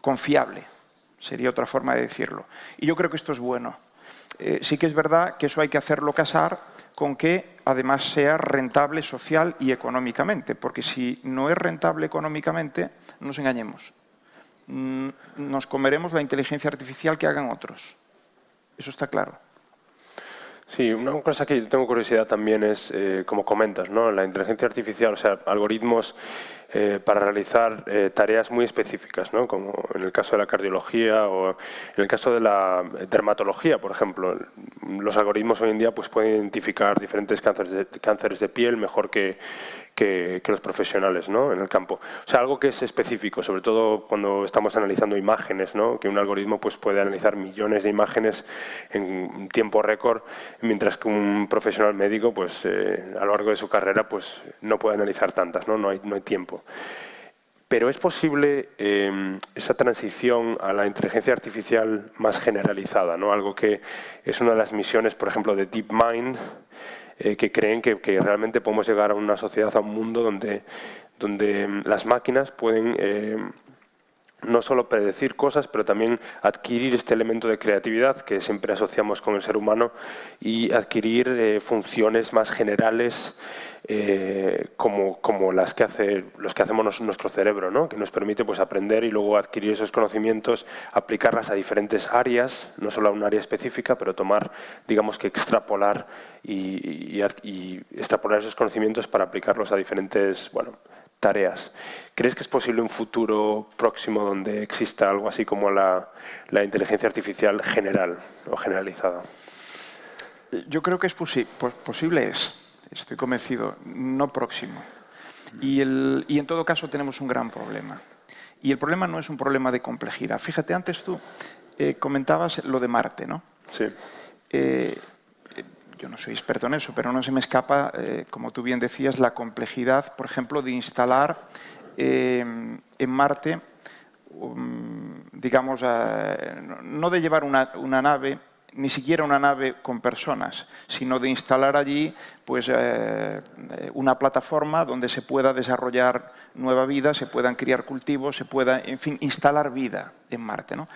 [SPEAKER 3] confiable. Sería otra forma de decirlo. Y yo creo que esto es bueno. Sí que es verdad que eso hay que hacerlo casar con que además sea rentable social y económicamente, porque si no es rentable económicamente, no nos engañemos. Nos comeremos la inteligencia artificial que hagan otros. Eso está claro.
[SPEAKER 1] Sí, una cosa que yo tengo curiosidad también es, como comentas, ¿no? La inteligencia artificial, o sea, algoritmos para realizar tareas muy específicas, ¿no? Como en el caso de la cardiología o en el caso de la dermatología, por ejemplo. Los algoritmos hoy en día pues, pueden identificar diferentes cánceres de piel mejor que los profesionales, ¿no? En el campo. O sea, algo que es específico, sobre todo cuando estamos analizando imágenes, ¿no? Que un algoritmo pues, puede analizar millones de imágenes en tiempo récord, mientras que un profesional médico pues, a lo largo de su carrera pues, no puede analizar tantas, ¿no? No hay tiempo. Pero es posible esa transición a la inteligencia artificial más generalizada, ¿no? Algo que es una de las misiones, por ejemplo, de DeepMind, que creen que realmente podemos llegar a una sociedad, a un mundo donde las máquinas pueden no solo predecir cosas, pero también adquirir este elemento de creatividad que siempre asociamos con el ser humano y adquirir funciones más generales como los que hacemos nuestro cerebro, ¿no? Que nos permite pues, aprender y luego adquirir esos conocimientos, aplicarlas a diferentes áreas, no solo a un área específica, pero tomar, digamos que extrapolar y extrapolar esos conocimientos para aplicarlos a diferentes, tareas. ¿Crees que es posible un futuro próximo donde exista algo así como la inteligencia artificial general o generalizada?
[SPEAKER 3] Yo creo que es posible estoy convencido, no próximo. Y en todo caso tenemos un gran problema. Y el problema no es un problema de complejidad. Fíjate, antes tú comentabas lo de Marte, ¿no?
[SPEAKER 1] Sí.
[SPEAKER 3] Yo no soy experto en eso, pero no se me escapa, como tú bien decías, la complejidad, por ejemplo, de instalar en Marte, digamos, no de llevar una nave, ni siquiera una nave con personas, sino de instalar allí pues, una plataforma donde se pueda desarrollar nueva vida, se puedan criar cultivos, se pueda, en fin, instalar vida en Marte, ¿no?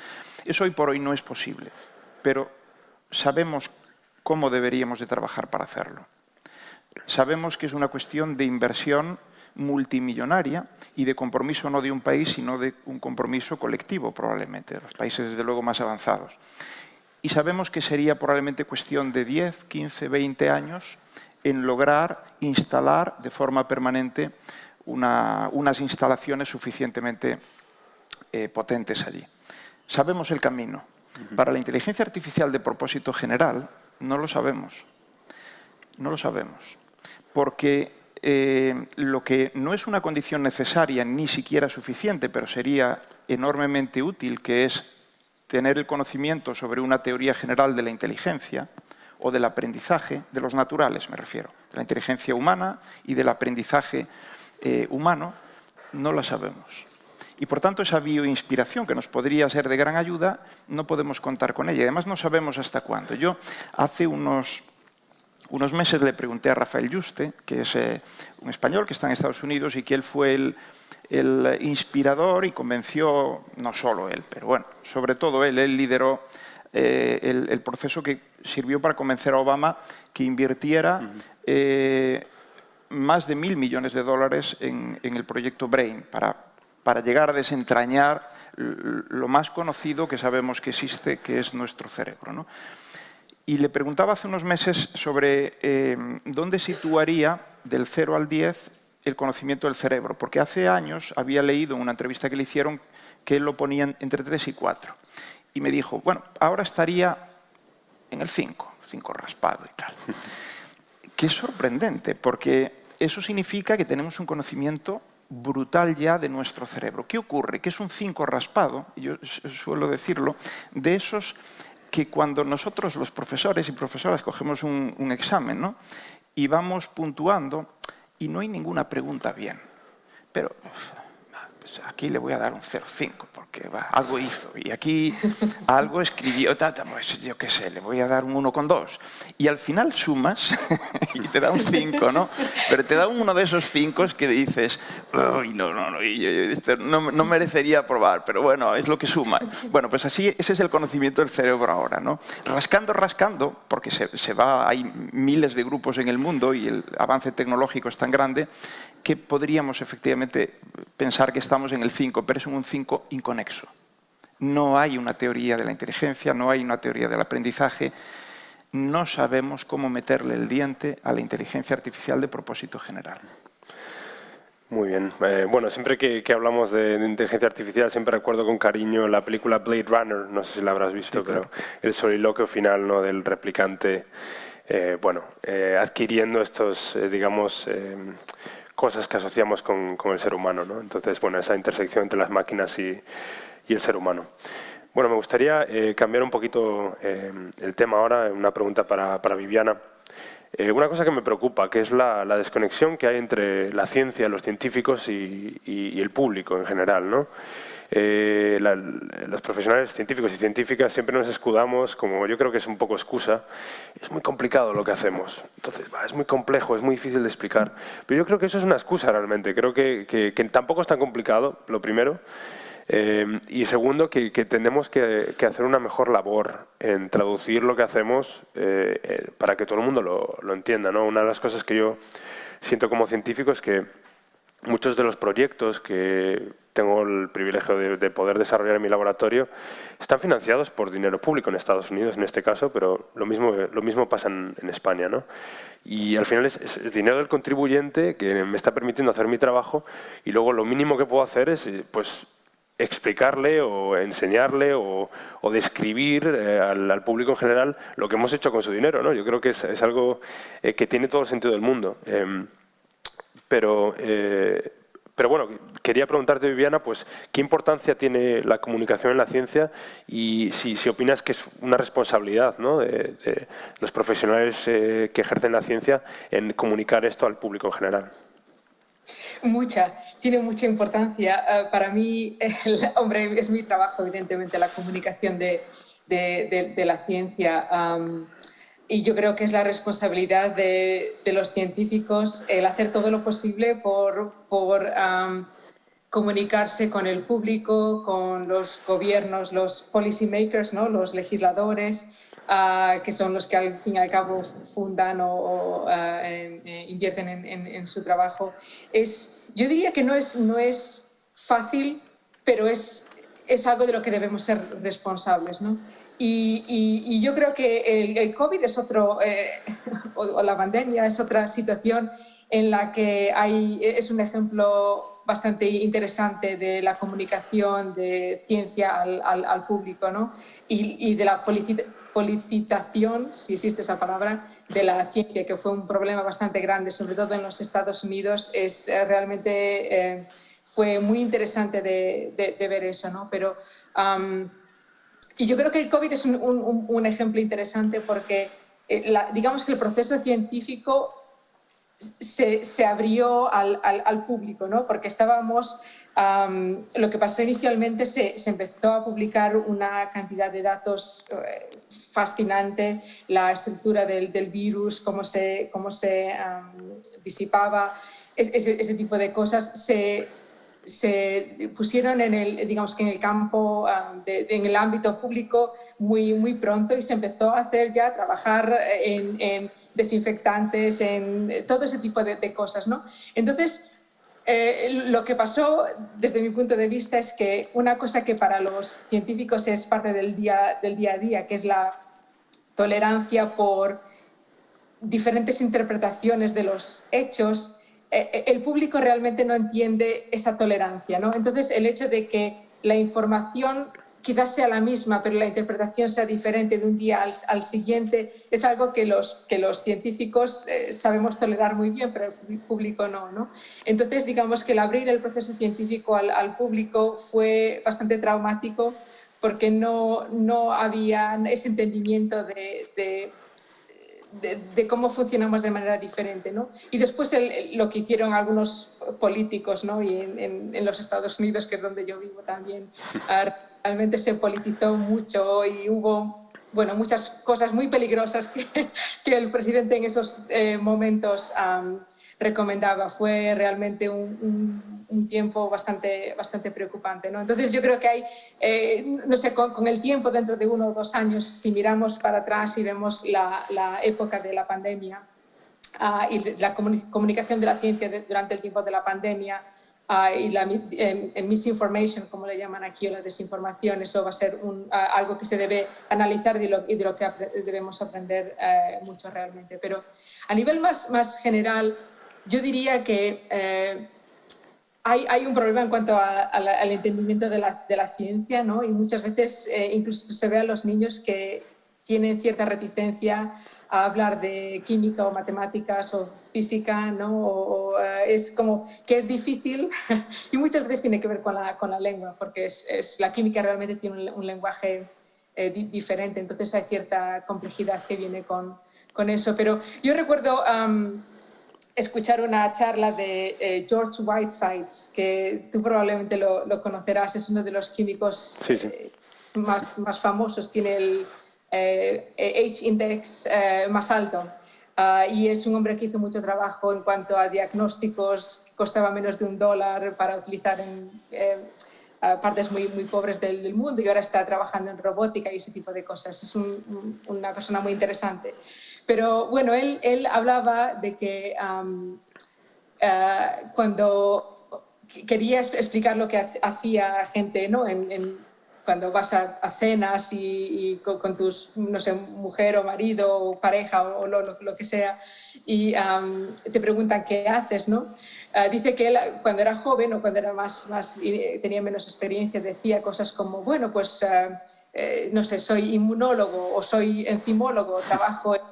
[SPEAKER 3] Eso hoy por hoy no es posible, pero sabemos cómo deberíamos de trabajar para hacerlo. Sabemos que es una cuestión de inversión multimillonaria y de compromiso no de un país, sino de un compromiso colectivo, probablemente, de los países, desde luego, más avanzados. Y sabemos que sería probablemente cuestión de 10, 15, 20 años en lograr instalar de forma permanente unas instalaciones suficientemente potentes allí. Sabemos el camino. Para la inteligencia artificial de propósito general, no lo sabemos. No lo sabemos. Porque lo que no es una condición necesaria, ni siquiera suficiente, pero sería enormemente útil, que es tener el conocimiento sobre una teoría general de la inteligencia o del aprendizaje, de los naturales me refiero, de la inteligencia humana y del aprendizaje humano, no la sabemos. Y por tanto esa bioinspiración que nos podría ser de gran ayuda, no podemos contar con ella. Y además no sabemos hasta cuándo. Yo hace unos meses le pregunté a Rafael Yuste, que es un español que está en Estados Unidos y que él fue el inspirador y convenció, no solo él, pero bueno, sobre todo él lideró el proceso que sirvió para convencer a Obama que invirtiera más de $1.000 millones en el proyecto BRAIN para llegar a desentrañar lo más conocido que sabemos que existe, que es nuestro cerebro, ¿no? Y le preguntaba hace unos meses sobre dónde situaría del 0 al 10 el conocimiento del cerebro, porque hace años había leído en una entrevista que le hicieron que lo ponían entre 3 y 4. Y me dijo, bueno, ahora estaría en el 5 raspado y tal. Qué sorprendente, porque eso significa que tenemos un conocimiento brutal ya de nuestro cerebro. ¿Qué ocurre? Que es un 5 raspado, yo suelo decirlo, de esos que cuando nosotros, los profesores y profesoras, cogemos un examen, ¿no? Y vamos puntuando y no hay ninguna pregunta bien. Pero pues aquí le voy a dar un 0,5 porque algo hizo. Y aquí algo escribió, pues yo qué sé, le voy a dar un 1,2. Y al final sumas y te da un 5, ¿no? Pero te da uno de esos 5 que dices, uy, no merecería aprobar, pero bueno, es lo que suma. Bueno, pues así, ese es el conocimiento del cerebro ahora, ¿no? Rascando, porque hay miles de grupos en el mundo y el avance tecnológico es tan grande que podríamos efectivamente pensar que estamos en el 5, pero es un 5 inconexo. No hay una teoría de la inteligencia, no hay una teoría del aprendizaje. No sabemos cómo meterle el diente a la inteligencia artificial de propósito general.
[SPEAKER 1] Muy bien. Bueno, siempre que hablamos de inteligencia artificial, siempre recuerdo con cariño la película Blade Runner, no sé si la habrás visto, sí, claro. Pero el soliloquio final, ¿no?, del replicante, adquiriendo estos, digamos, cosas que asociamos con el ser humano, ¿no? Entonces, bueno, esa intersección entre las máquinas y el ser humano. Bueno, me gustaría cambiar un poquito el tema ahora, una pregunta para Viviana. Una cosa que me preocupa, que es la desconexión que hay entre la ciencia, los científicos y el público en general, ¿no? Los profesionales científicos y científicas siempre nos escudamos, como yo creo que es un poco excusa, es muy complicado lo que hacemos, entonces es muy complejo, es muy difícil de explicar, pero yo creo que eso es una excusa realmente, creo que tampoco es tan complicado, lo primero, y segundo, que tenemos que hacer una mejor labor en traducir lo que hacemos para que todo el mundo lo entienda, ¿no? Una de las cosas que yo siento como científico es que muchos de los proyectos que tengo el privilegio de poder desarrollar en mi laboratorio están financiados por dinero público en Estados Unidos, en este caso, pero lo mismo pasa en España, ¿no? Y al final es el dinero del contribuyente que me está permitiendo hacer mi trabajo y luego lo mínimo que puedo hacer es, pues, explicarle o enseñarle o describir al público en general lo que hemos hecho con su dinero, ¿no? Yo creo que es algo que tiene todo el sentido del mundo. Pero bueno, quería preguntarte, Viviana, pues, ¿qué importancia tiene la comunicación en la ciencia? Y si opinas que es una responsabilidad, ¿no?, de los profesionales que ejercen la ciencia en comunicar esto al público en general.
[SPEAKER 2] Tiene mucha importancia. Para mí, hombre, es mi trabajo, evidentemente, la comunicación de la ciencia. Y yo creo que es la responsabilidad de los científicos el hacer todo lo posible por comunicarse con el público, con los gobiernos, los policy makers, ¿no?, los legisladores, que son los que al fin y al cabo fundan o invierten en su trabajo. Yo diría que no es fácil, pero es algo de lo que debemos ser responsables, ¿no? Y yo creo que el COVID es otro, o la pandemia es otra situación en la que es un ejemplo bastante interesante de la comunicación de ciencia al público, ¿no? Y de la policitación, si existe esa palabra, de la ciencia, que fue un problema bastante grande, sobre todo en los Estados Unidos. Realmente fue muy interesante de ver eso, ¿no? Pero y yo creo que el COVID es un ejemplo interesante porque digamos que el proceso científico se abrió al público, ¿no? Porque lo que pasó inicialmente, se empezó a publicar una cantidad de datos fascinante, la estructura del virus, cómo se disipaba, ese tipo de cosas se pusieron en el campo, en el ámbito público muy pronto, y se empezó a trabajar en desinfectantes, en todo ese tipo de cosas, ¿no? Entonces, lo que pasó desde mi punto de vista es que una cosa que para los científicos es parte del día a día, que es tolerancia por diferentes interpretaciones de los hechos, el público realmente no entiende esa tolerancia, ¿no? Entonces, el hecho de que la información quizás sea la misma, pero la interpretación sea diferente de un día al siguiente, es algo que los científicos sabemos tolerar muy bien, pero el público no, ¿no? Entonces, digamos que el abrir el proceso científico al público fue bastante traumático porque no había ese entendimiento de cómo funcionamos de manera diferente, ¿no? Y después lo que hicieron algunos políticos, ¿no? Y en los Estados Unidos, que es donde yo vivo también, realmente se politizó mucho y hubo, bueno, muchas cosas muy peligrosas que el presidente en esos momentos recomendaba. Fue realmente un tiempo bastante preocupante, ¿no? Entonces yo creo que hay, no sé, con el tiempo, dentro de 1 o 2 años, si miramos para atrás y vemos la época de la pandemia y la comunicación de la ciencia durante el tiempo de la pandemia y la misinformation, como le llaman aquí, o la desinformación, eso va a ser algo que se debe analizar y de lo que debemos aprender mucho realmente. Pero a nivel más general, yo diría que hay un problema en cuanto al entendimiento de la ciencia, ¿no? Y muchas veces incluso se ve a los niños que tienen cierta reticencia a hablar de química o matemáticas o física, ¿no? Es como que es difícil y muchas veces tiene que ver con la lengua, porque la química realmente tiene un lenguaje diferente, entonces hay cierta complejidad que viene con eso. Pero yo recuerdo escuchar una charla de George Whitesides, que tú probablemente lo conocerás, es uno de los químicos
[SPEAKER 1] Sí, sí.
[SPEAKER 2] más famosos, tiene el H-index más alto. Y es un hombre que hizo mucho trabajo en cuanto a diagnósticos, costaba menos de $1 para utilizar en partes muy pobres del mundo, y ahora está trabajando en robótica y ese tipo de cosas. Es una persona muy interesante. Pero bueno, él hablaba de que cuando quería explicar lo que hacía gente, ¿no? Cuando vas a cenas y con tus, no sé, mujer o marido o pareja o lo que sea, y te preguntan qué haces, ¿no? Dice que él, cuando era joven o cuando era tenía menos experiencia, decía cosas como, bueno, pues no sé, soy inmunólogo o soy enzimólogo, trabajo en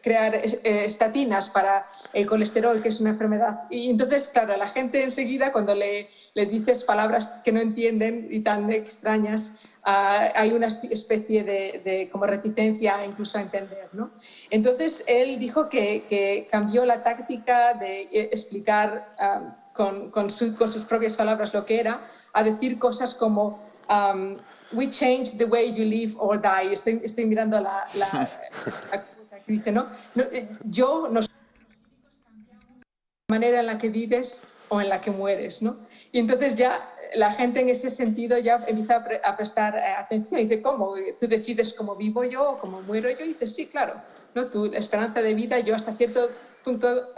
[SPEAKER 2] crear estatinas para el colesterol, que es una enfermedad. Y entonces, claro, a la gente enseguida, cuando le dices palabras que no entienden y tan extrañas, hay una especie de como reticencia incluso a entender, ¿no? Entonces, él dijo que cambió la táctica de explicar con sus propias palabras lo que era, a decir cosas como we change the way you live or die. Estoy mirando la que dice, ¿no? Nosotros cambiamos la manera en la que vives o en la que mueres, ¿no? Y entonces ya la gente en ese sentido ya empieza a prestar atención y dice, ¿cómo? ¿Tú decides cómo vivo yo o cómo muero yo? Y dice, sí, claro, ¿no? Tu esperanza de vida, yo hasta cierto punto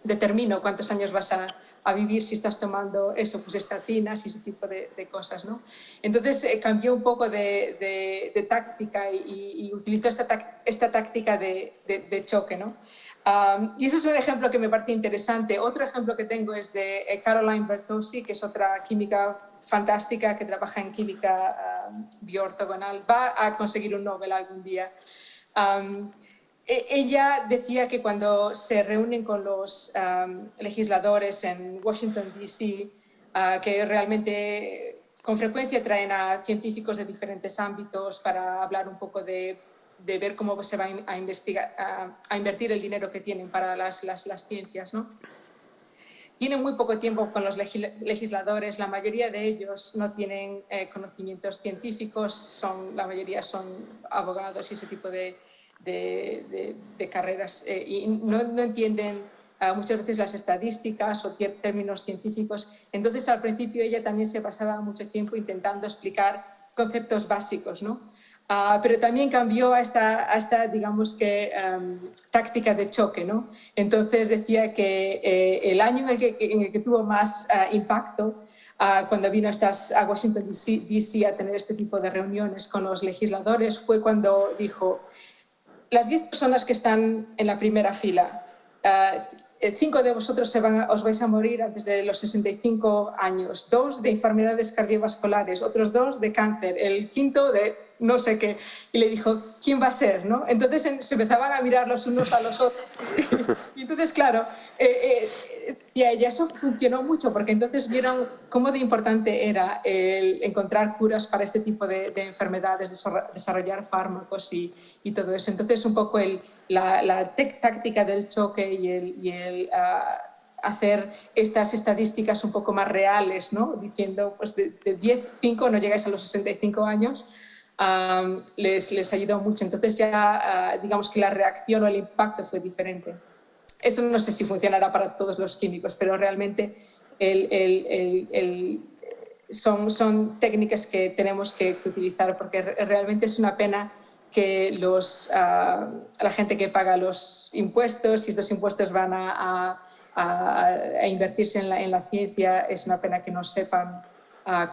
[SPEAKER 2] determino cuántos años vas a vivir si estás tomando eso, pues estatinas y ese tipo de cosas, ¿no? Entonces cambió un poco de táctica y utilizó esta táctica de choque, ¿no? Y eso es un ejemplo que me parece interesante. Otro ejemplo que tengo es de Caroline Bertozzi, que es otra química fantástica que trabaja en química bioortogonal. Va a conseguir un Nobel algún día. Ella decía que cuando se reúnen con los legisladores en Washington, D.C., que realmente con frecuencia traen a científicos de diferentes ámbitos para hablar un poco de ver cómo se va a invertir el dinero que tienen para las ciencias, ¿no? Tienen muy poco tiempo con los legisladores, la mayoría de ellos no tienen conocimientos científicos, la mayoría son abogados y ese tipo de carreras y no entienden muchas veces las estadísticas o términos científicos. Entonces, al principio ella también se pasaba mucho tiempo intentando explicar conceptos básicos, ¿no? Pero también cambió a esta digamos que, táctica de choque, ¿no? Entonces decía que el año en el que tuvo más impacto cuando vino a Washington DC a tener este tipo de reuniones con los legisladores, fue cuando dijo: las 10 personas que están en la primera fila, 5 de vosotros os vais a morir antes de los 65 años, 2 de enfermedades cardiovasculares, otros 2 de cáncer, el quinto de no sé qué. Y le dijo: ¿quién va a ser? ¿No? Entonces se empezaban a mirar los unos a los otros. Y entonces, claro, y eso funcionó mucho, porque entonces vieron cómo de importante era el encontrar curas para este tipo de enfermedades, desarrollar fármacos y todo eso. Entonces, un poco la táctica del choque y el hacer estas estadísticas un poco más reales, ¿no? Diciendo, pues de 10, 5 no llegáis a los 65 años, les ayudó mucho. Entonces ya digamos que la reacción o el impacto fue diferente. Eso no sé si funcionará para todos los químicos, pero realmente son técnicas que tenemos que utilizar, porque realmente es una pena que la gente que paga los impuestos, si estos impuestos van a invertirse en la ciencia, es una pena que no sepan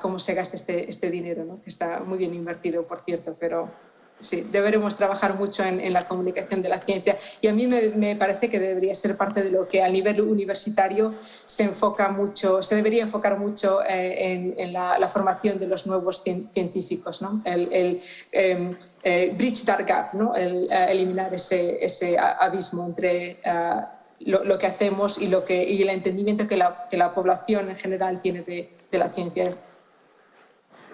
[SPEAKER 2] cómo se gasta este dinero, ¿no? Que está muy bien invertido, por cierto, pero sí, deberemos trabajar mucho en la comunicación de la ciencia, y a mí me parece que debería ser parte de lo que a nivel universitario se debería enfocar mucho en la formación de los nuevos científicos, ¿no? Bridge that gap, ¿no? Eliminar ese abismo entre lo que hacemos y el entendimiento que la población en general tiene de la ciencia.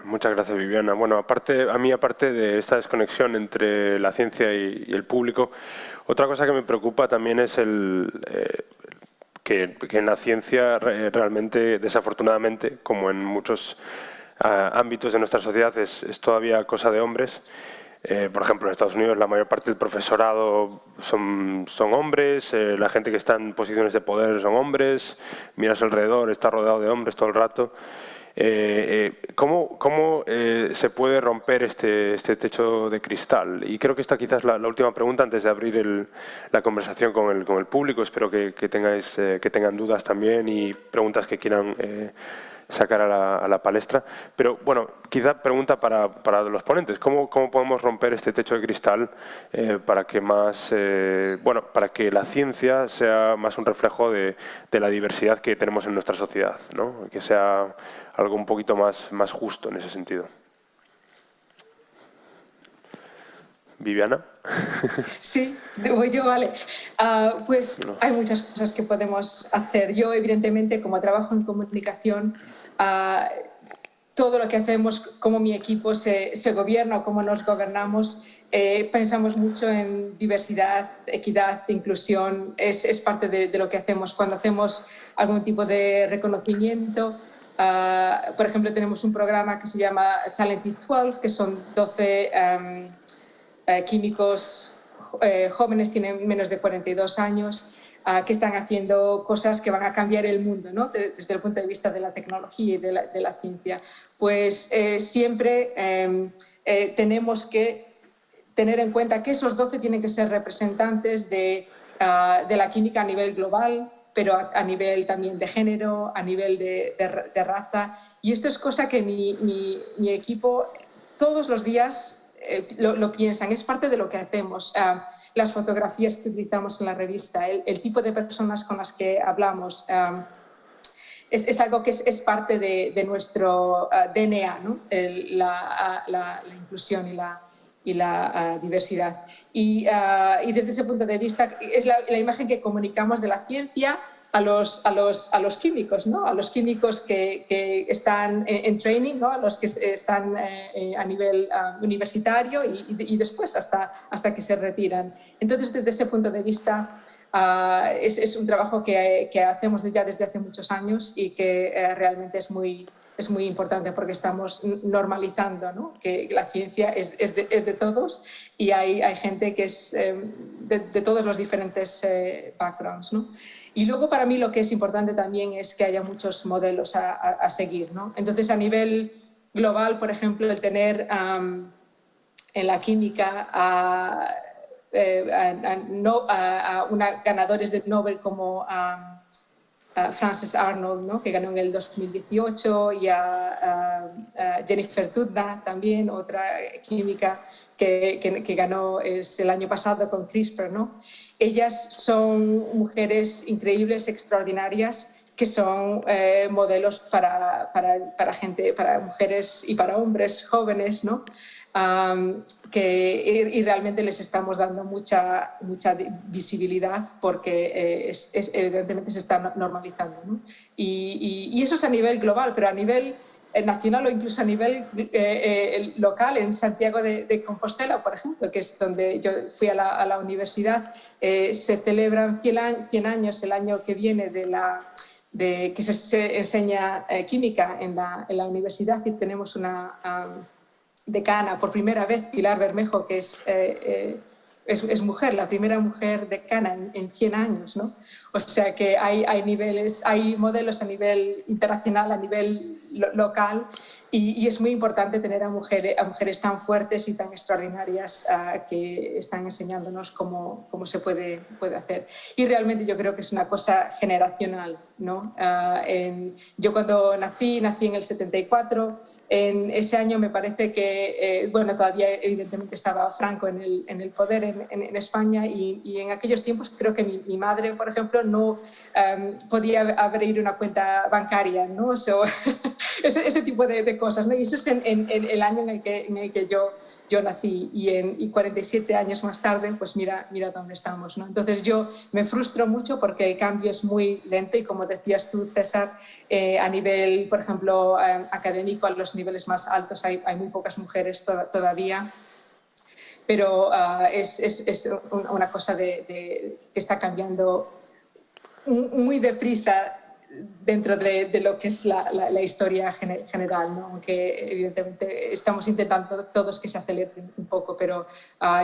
[SPEAKER 1] Muchas gracias, Viviana. Bueno, aparte de esta desconexión entre la ciencia y el público, otra cosa que me preocupa también es que en la ciencia realmente, desafortunadamente, como en muchos ámbitos de nuestra sociedad, es todavía cosa de hombres. Por ejemplo, en Estados Unidos la mayor parte del profesorado son hombres, la gente que está en posiciones de poder son hombres, miras alrededor, está rodeado de hombres todo el rato. ¿Cómo se puede romper este techo de cristal? Y creo que esta quizás es la última pregunta antes de abrir la conversación con el público. Espero que tengan dudas también y preguntas que quieran sacar a la palestra. Pero bueno, quizá pregunta para los ponentes. ¿Cómo podemos romper este techo de cristal para que para que la ciencia sea más un reflejo de la diversidad que tenemos en nuestra sociedad, ¿no? Que sea algo un poquito más justo en ese sentido? ¿Viviana?
[SPEAKER 2] Sí, voy yo, vale. Pues hay muchas cosas que podemos hacer. Yo, evidentemente, como trabajo en comunicación, todo lo que hacemos, cómo mi equipo se gobierna o cómo nos gobernamos, pensamos mucho en diversidad, equidad, inclusión. Es parte de lo que hacemos. Cuando hacemos algún tipo de reconocimiento, por ejemplo, tenemos un programa que se llama Talented 12, que son 12 químicos jóvenes, tienen menos de 42 años, que están haciendo cosas que van a cambiar el mundo, ¿no? Desde el punto de vista de la tecnología y de la ciencia. Pues siempre tenemos que tener en cuenta que esos 12 tienen que ser representantes de la química a nivel global, pero a nivel también de género, a nivel de raza. Y esto es cosa que mi equipo todos los días lo piensan, es parte de lo que hacemos. Las fotografías que utilizamos en la revista, el tipo de personas con las que hablamos, es algo que es parte de nuestro DNA, ¿no? La inclusión y la diversidad. Y desde ese punto de vista es la imagen que comunicamos de la ciencia a los químicos, ¿no? A los químicos que están en training, ¿no? A los que están a nivel universitario y después hasta que se retiran. Entonces, desde ese punto de vista, es un trabajo que hacemos ya desde hace muchos años y que realmente es muy importante, porque estamos normalizando, ¿no? Que la ciencia es de todos, y hay gente que es de todos los diferentes backgrounds, ¿no? Y luego, para mí, lo que es importante también es que haya muchos modelos a seguir, ¿no? Entonces, a nivel global, por ejemplo, el tener en la química a ganadores de Nobel como Frances Arnold, ¿no? Que ganó en el 2018, y a Jennifer Doudna también, otra química que ganó el año pasado con CRISPR, ¿no? Ellas son mujeres increíbles, extraordinarias, que son modelos para mujeres y para hombres jóvenes, ¿no? Y realmente les estamos dando mucha visibilidad porque evidentemente se está normalizando, ¿no? Y eso es a nivel global, pero a nivel nacional o incluso a nivel local, en Santiago de Compostela, por ejemplo, que es donde yo fui a la universidad, se celebran 100 años el año que viene que se enseña química en la universidad, y tenemos una decana por primera vez, Pilar Bermejo, que es mujer, la primera mujer decana en 100 años, ¿no? O sea que hay niveles, hay modelos a nivel internacional, a nivel local, y es muy importante tener a mujeres tan fuertes y tan extraordinarias que están enseñándonos cómo se puede hacer. Y realmente yo creo que es una cosa generacional, ¿no? Yo cuando nací en el 74, en ese año me parece que, bueno, todavía evidentemente estaba Franco en el poder en España, y en aquellos tiempos creo que mi madre, por ejemplo, no podía abrir una cuenta bancaria, ¿no? O sea, ese tipo de cosas, ¿no? Y eso es en el año en el que yo nací, y 47 años más tarde, pues mira dónde estamos, ¿no? Entonces yo me frustro mucho porque el cambio es muy lento, y como decías tú, César, a nivel, por ejemplo, académico, a los niveles más altos hay muy pocas mujeres todavía, pero es una cosa que está cambiando muy deprisa dentro de lo que es la historia general, ¿no? Aunque evidentemente estamos intentando todos que se acelere un poco, pero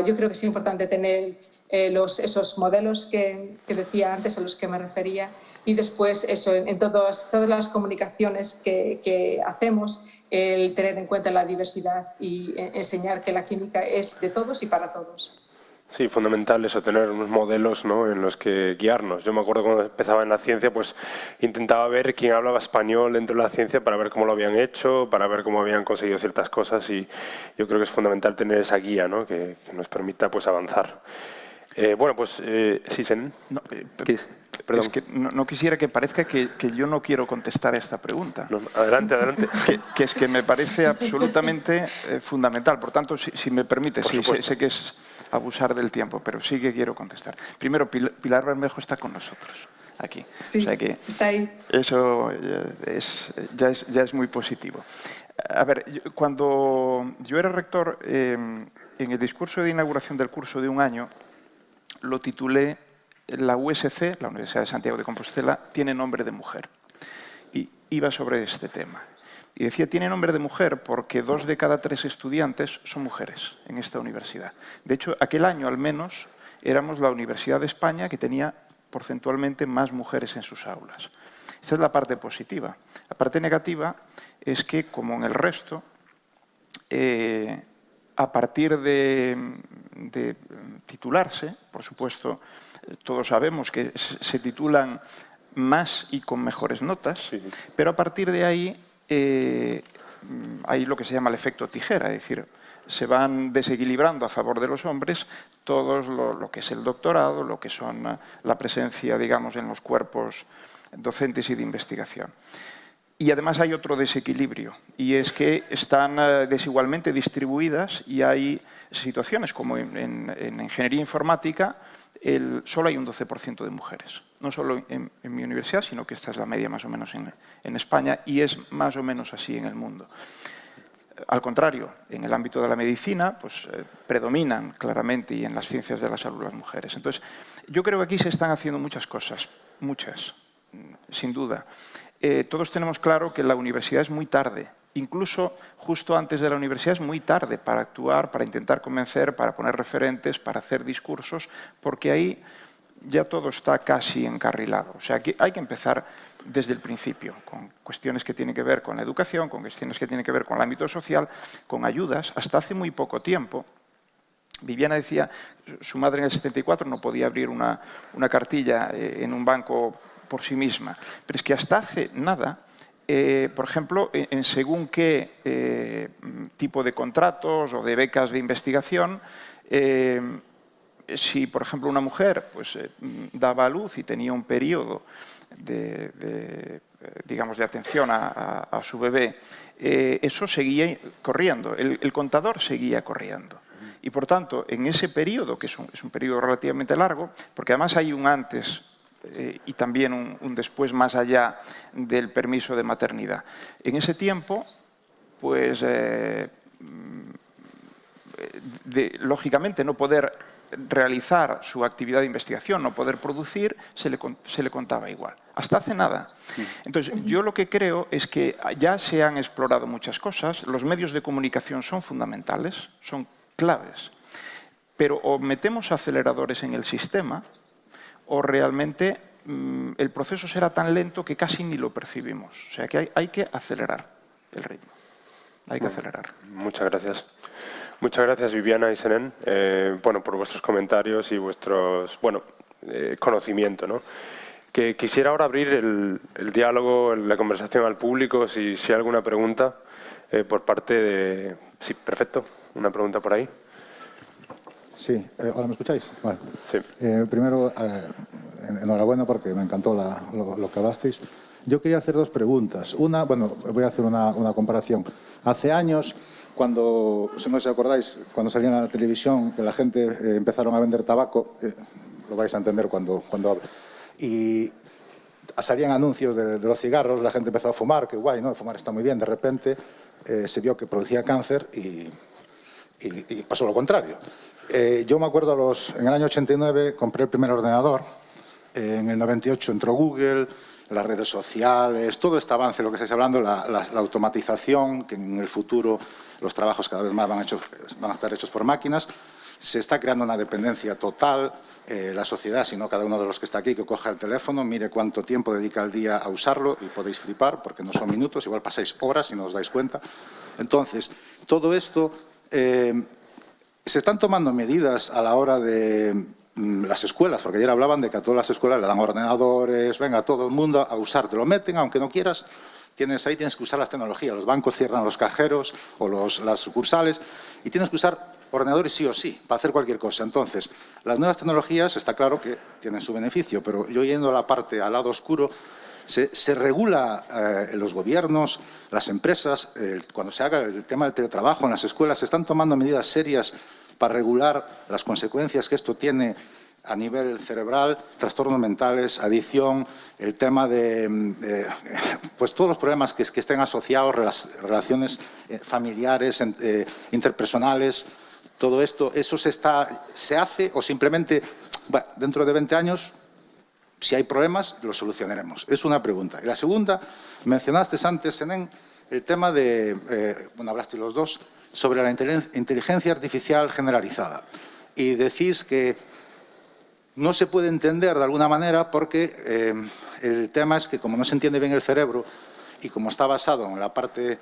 [SPEAKER 2] yo creo que es importante tener esos modelos que decía antes, a los que me refería, y después eso, en todas las comunicaciones que hacemos, el tener en cuenta la diversidad y enseñar que la química es de todos y para todos.
[SPEAKER 1] Sí, fundamental eso, tener unos modelos, ¿no?, en los que guiarnos. Yo me acuerdo cuando empezaba en la ciencia, pues intentaba ver quién hablaba español dentro de la ciencia para ver cómo lo habían hecho, para ver cómo habían conseguido ciertas cosas, y yo creo que es fundamental tener esa guía, ¿no?, que nos permita pues avanzar. Bueno, pues sí, Sen.
[SPEAKER 3] No,
[SPEAKER 1] perdón.
[SPEAKER 3] Es que no quisiera que parezca que yo no quiero contestar a esta pregunta.
[SPEAKER 1] No, adelante, adelante.
[SPEAKER 3] Que es que me parece absolutamente fundamental. Por tanto, si me permite, sí, sé que es abusar del tiempo, pero sí que quiero contestar. Primero, Pilar Bermejo está con nosotros aquí.
[SPEAKER 2] Sí,
[SPEAKER 3] o sea que
[SPEAKER 2] está ahí.
[SPEAKER 3] Eso ya es muy positivo. A ver, cuando yo era rector, en el discurso de inauguración del curso de un año, lo titulé "La USC, la Universidad de Santiago de Compostela, tiene nombre de mujer". Y iba sobre este tema. Y decía, tiene nombre de mujer porque 2 de cada 3 estudiantes son mujeres en esta universidad. De hecho, aquel año al menos éramos la Universidad de España que tenía porcentualmente más mujeres en sus aulas. Esta es la parte positiva. La parte negativa es que, como en el resto, a partir de titularse, por supuesto, todos sabemos que se titulan más y con mejores notas, sí, pero a partir de ahí hay lo que se llama el efecto tijera, es decir, se van desequilibrando a favor de los hombres todo lo que es el doctorado, lo que son la presencia, digamos, en los cuerpos docentes y de investigación. Y además hay otro desequilibrio, y es que están desigualmente distribuidas, y hay situaciones como en ingeniería informática, solo hay un 12% de mujeres. No solo en mi universidad, sino que esta es la media más o menos en España, y es más o menos así en el mundo. Al contrario, en el ámbito de la medicina, pues predominan claramente, y en las ciencias de la salud, las mujeres. Entonces, yo creo que aquí se están haciendo muchas cosas, muchas, sin duda. Todos tenemos claro que la universidad es muy tarde. Incluso justo antes de la universidad es muy tarde para actuar, para intentar convencer, para poner referentes, para hacer discursos, porque ahí ya todo está casi encarrilado. O sea, que hay que empezar desde el principio, con cuestiones que tienen que ver con la educación, con cuestiones que tienen que ver con el ámbito social, con ayudas. Hasta hace muy poco tiempo, Viviana decía, su madre en el 74 no podía abrir una cartilla en un banco por sí misma. Pero es que hasta hace nada, por ejemplo, en según qué tipo de contratos o de becas de investigación, si, por ejemplo, una mujer pues, daba a luz y tenía un periodo digamos, de atención a su bebé, eso seguía corriendo, el contador seguía corriendo. Y, por tanto, en ese periodo, que es un periodo relativamente largo, porque además hay un antes y también un después más allá del permiso de maternidad. En ese tiempo, pues, lógicamente, no poder realizar su actividad de investigación, no poder producir, se le contaba igual. Hasta hace nada. Entonces, yo lo que creo es que ya se han explorado muchas cosas, los medios de comunicación son fundamentales, son claves, pero o metemos aceleradores en el sistema o realmente el proceso será tan lento que casi ni lo percibimos. O sea que hay que acelerar el ritmo. Hay que acelerar.
[SPEAKER 1] Muchas gracias. Muchas gracias, Viviana y Senén, bueno, por vuestros comentarios y vuestros, bueno, conocimiento, ¿no? Que quisiera ahora abrir el diálogo, la conversación al público, si hay alguna pregunta por parte de... Sí, perfecto. Una pregunta por ahí.
[SPEAKER 4] Sí, ¿ahora me escucháis? Vale.
[SPEAKER 1] Sí.
[SPEAKER 4] Primero, enhorabuena porque me encantó lo que hablasteis. Yo quería hacer dos preguntas. Una, bueno, voy a hacer una comparación. Hace años, cuando, no sé si os acordáis, cuando salía en la televisión que la gente empezaron a vender tabaco, lo vais a entender cuando hablo, y salían anuncios de los cigarros, la gente empezó a fumar, que guay, ¿no? Fumar está muy bien. De repente se vio que producía cáncer y pasó lo contrario. Yo me acuerdo, en el año 89 compré el primer ordenador, en el 98 entró Google, las redes sociales, todo este avance, lo que estáis hablando, la automatización, que en el futuro los trabajos cada vez más van a estar hechos por máquinas, se está creando una dependencia total, la sociedad, sino cada uno de los que está aquí, que coja el teléfono, mire cuánto tiempo dedica al día a usarlo y podéis flipar, porque no son minutos, igual pasáis horas y no os dais cuenta. Entonces, todo esto, se están tomando medidas a la hora de las escuelas, porque ayer hablaban de que a todas las escuelas le dan ordenadores, venga, todo el mundo a usar, te lo meten, aunque no quieras, tienes que usar las tecnologías, los bancos cierran los cajeros o las sucursales y tienes que usar ordenadores sí o sí, para hacer cualquier cosa. Entonces, las nuevas tecnologías está claro que tienen su beneficio, pero yo yendo a la parte al lado oscuro, se regula los gobiernos, las empresas, cuando se haga el tema del teletrabajo en las escuelas, se están tomando medidas serias para regular las consecuencias que esto tiene a nivel cerebral, trastornos mentales, adicción, el tema de pues todos los problemas que estén asociados, relaciones familiares, interpersonales, todo esto, eso se hace o simplemente, bueno, dentro de 20 años, si hay problemas, los solucionaremos. Es una pregunta. Y la segunda, mencionaste antes, Senén, el tema de, bueno, hablaste los dos, sobre la inteligencia artificial generalizada. Y decís que no se puede entender de alguna manera porque el tema es que como no se entiende bien el cerebro y como está basado en la parte,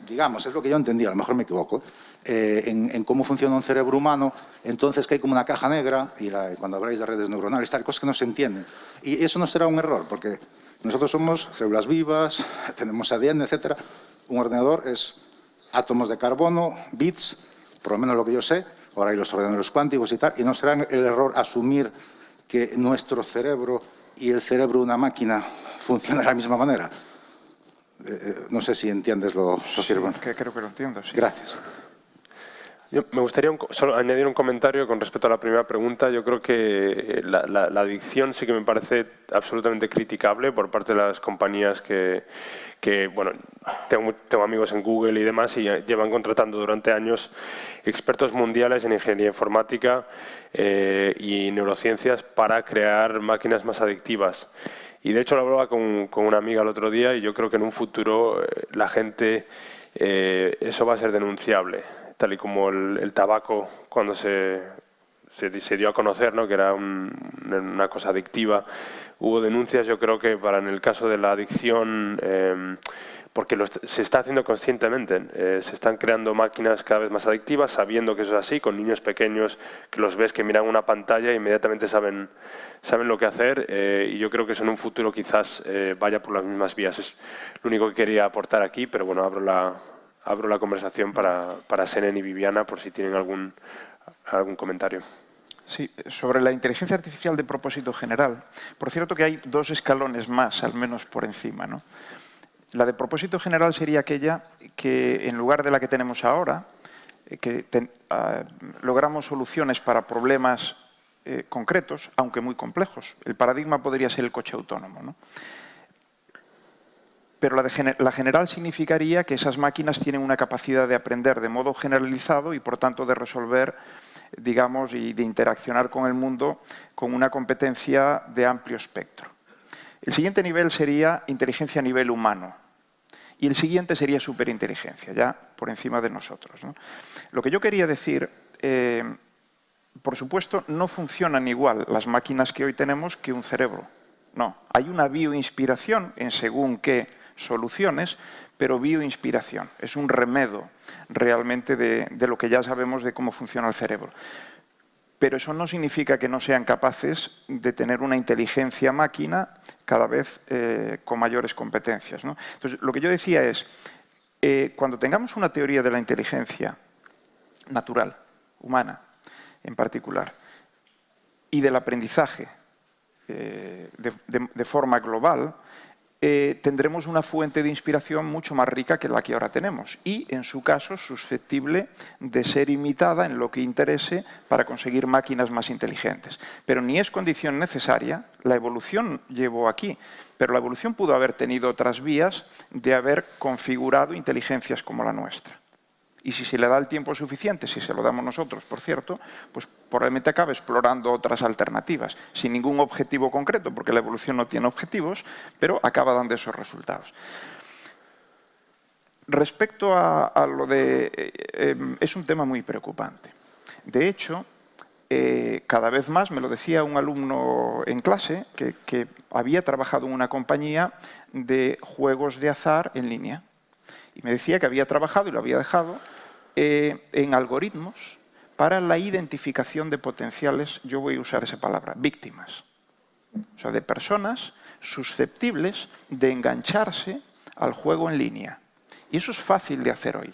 [SPEAKER 4] digamos, es lo que yo entendía, a lo mejor me equivoco, en cómo funciona un cerebro humano, entonces que hay como una caja negra y cuando habláis de redes neuronales, tal, cosas que no se entienden. Y eso no será un error porque nosotros somos células vivas, tenemos ADN, etcétera. Un ordenador es átomos de carbono, bits, por lo menos lo que yo sé, ahora hay los ordenadores cuánticos y tal, y no será el error asumir que nuestro cerebro y el cerebro de una máquina funcionan de la misma manera. No sé si entiendes lo que quiero decir.
[SPEAKER 3] Creo que lo entiendo, sí.
[SPEAKER 4] Gracias.
[SPEAKER 1] Me gustaría solo añadir un comentario con respecto a la primera pregunta. Yo creo que la adicción sí que me parece absolutamente criticable por parte de las compañías que bueno, tengo amigos en Google y demás y llevan contratando durante años expertos mundiales en ingeniería informática y neurociencias para crear máquinas más adictivas. Y de hecho lo hablaba con una amiga el otro día y yo creo que en un futuro la gente, eso va a ser denunciable, tal y como el tabaco cuando se se dio a conocer, ¿no?, que era una cosa adictiva. Hubo denuncias, yo creo que en el caso de la adicción, porque se está haciendo conscientemente, se están creando máquinas cada vez más adictivas, sabiendo que eso es así, con niños pequeños que los ves que miran una pantalla e inmediatamente saben lo que hacer, y yo creo que eso en un futuro quizás vaya por las mismas vías. Es lo único que quería aportar aquí, pero bueno, abro la conversación para Senen y Viviana por si tienen algún comentario.
[SPEAKER 3] Sí, sobre la inteligencia artificial de propósito general, por cierto que hay 2 escalones más, al menos por encima, ¿no? La de propósito general sería aquella que, en lugar de la que tenemos ahora, logramos soluciones para problemas concretos, aunque muy complejos. El paradigma podría ser el coche autónomo, ¿no? Pero la general significaría que esas máquinas tienen una capacidad de aprender de modo generalizado y, por tanto, de resolver, digamos, y de interaccionar con el mundo con una competencia de amplio espectro. El siguiente nivel sería inteligencia a nivel humano. Y el siguiente sería superinteligencia, ya por encima de nosotros, ¿no? Lo que yo quería decir, por supuesto, no funcionan igual las máquinas que hoy tenemos que un cerebro. No, hay una bioinspiración en según qué soluciones, pero bioinspiración. Es un remedio realmente de lo que ya sabemos de cómo funciona el cerebro. Pero eso no significa que no sean capaces de tener una inteligencia máquina cada vez con mayores competencias, ¿no? Entonces, lo que yo decía es, cuando tengamos una teoría de la inteligencia natural, humana en particular, y del aprendizaje de forma global, tendremos una fuente de inspiración mucho más rica que la que ahora tenemos y, en su caso, susceptible de ser imitada en lo que interese para conseguir máquinas más inteligentes. Pero ni es condición necesaria, la evolución llevó aquí, pero la evolución pudo haber tenido otras vías de haber configurado inteligencias como la nuestra. Y si se le da el tiempo suficiente, si se lo damos nosotros, por cierto, pues probablemente acabe explorando otras alternativas, sin ningún objetivo concreto, porque la evolución no tiene objetivos, pero acaba dando esos resultados. Respecto a lo de... es un tema muy preocupante. De hecho, cada vez más, me lo decía un alumno en clase, que había trabajado en una compañía de juegos de azar en línea. Y me decía que había trabajado, y lo había dejado, en algoritmos para la identificación de potenciales, yo voy a usar esa palabra, víctimas. O sea, de personas susceptibles de engancharse al juego en línea. Y eso es fácil de hacer hoy.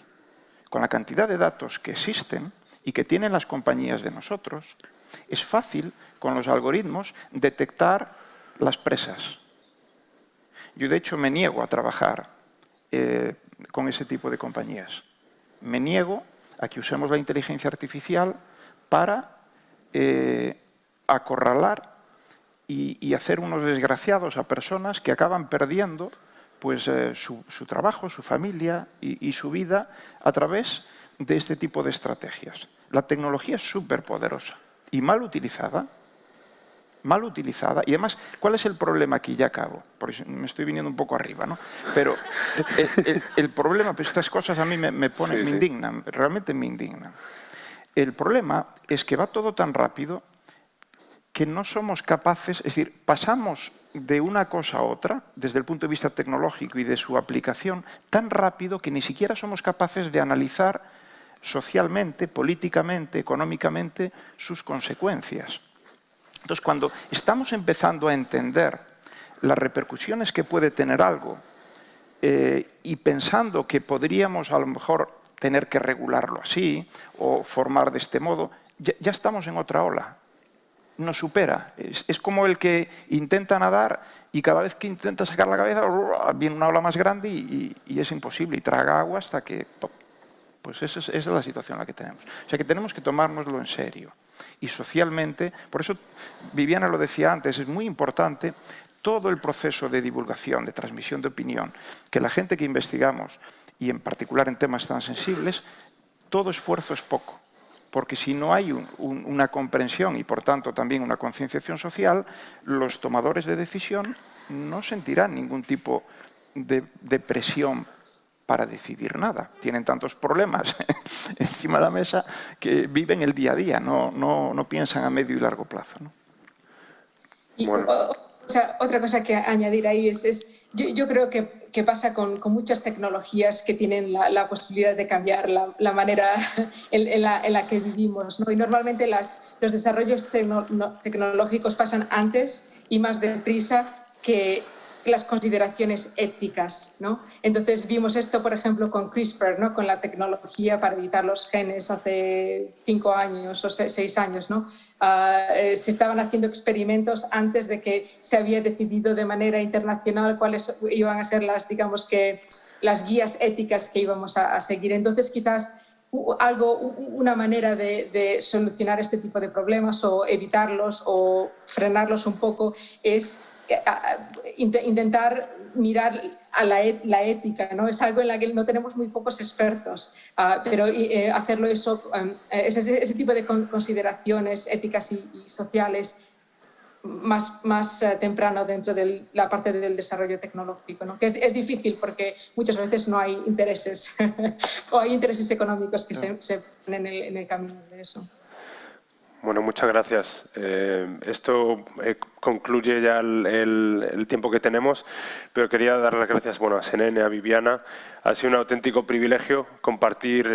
[SPEAKER 3] Con la cantidad de datos que existen y que tienen las compañías de nosotros, es fácil, con los algoritmos, detectar las presas. Yo, de hecho, me niego a trabajar con ese tipo de compañías. Me niego a que usemos la inteligencia artificial para acorralar y hacer unos desgraciados a personas que acaban perdiendo pues, su trabajo, su familia y su vida a través de este tipo de estrategias. La tecnología es súper poderosa y mal utilizada. Y además, ¿cuál es el problema aquí? Ya acabo, porque me estoy viniendo un poco arriba, ¿no? Pero el problema, pues estas cosas a mí me indignan, realmente me indignan. El problema es que va todo tan rápido que no somos capaces, es decir, pasamos de una cosa a otra, desde el punto de vista tecnológico y de su aplicación, tan rápido que ni siquiera somos capaces de analizar socialmente, políticamente, económicamente, sus consecuencias. Entonces, cuando estamos empezando a entender las repercusiones que puede tener algo y pensando que podríamos a lo mejor tener que regularlo así o formar de este modo, ya estamos en otra ola. Nos supera. Es como el que intenta nadar y cada vez que intenta sacar la cabeza viene una ola más grande y es imposible y traga agua hasta que... Pues esa es la situación en la que tenemos. O sea que tenemos que tomárnoslo en serio. Y socialmente, por eso Viviana lo decía antes, es muy importante todo el proceso de divulgación, de transmisión de opinión, que la gente que investigamos, y en particular en temas tan sensibles, todo esfuerzo es poco. Porque si no hay una comprensión y, por tanto, también una concienciación social, los tomadores de decisión no sentirán ningún tipo de presión para decidir nada. Tienen tantos problemas encima de la mesa que viven el día a día, no piensan a medio y largo plazo, ¿no?
[SPEAKER 2] Y otra cosa que añadir ahí es yo creo que pasa con muchas tecnologías que tienen la posibilidad de cambiar la manera en la que vivimos, ¿no? Y normalmente los desarrollos tecnológicos pasan antes y más deprisa que las consideraciones éticas, ¿no? Entonces vimos esto, por ejemplo, con CRISPR, ¿no? Con la tecnología para editar los genes hace 5 años o 6 años, ¿no? Se estaban haciendo experimentos antes de que se había decidido de manera internacional cuáles iban a ser las guías éticas que íbamos a seguir. Entonces, quizás una manera de solucionar este tipo de problemas o evitarlos o frenarlos un poco es intentar mirar a la ética, ¿no? Es algo en la que no tenemos muy pocos expertos, pero hacerlo ese tipo de consideraciones éticas y sociales más temprano dentro de la parte del desarrollo tecnológico, ¿no? Que es difícil porque muchas veces no hay intereses o hay intereses económicos que se ponen en el camino de eso.
[SPEAKER 1] Bueno, muchas gracias. Esto concluye ya el tiempo que tenemos, pero quería dar las gracias a Senene, a Viviana. Ha sido un auténtico privilegio compartir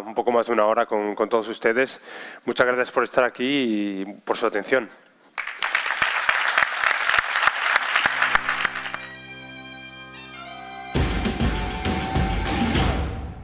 [SPEAKER 1] un poco más de una hora con todos ustedes. Muchas gracias por estar aquí y por su atención.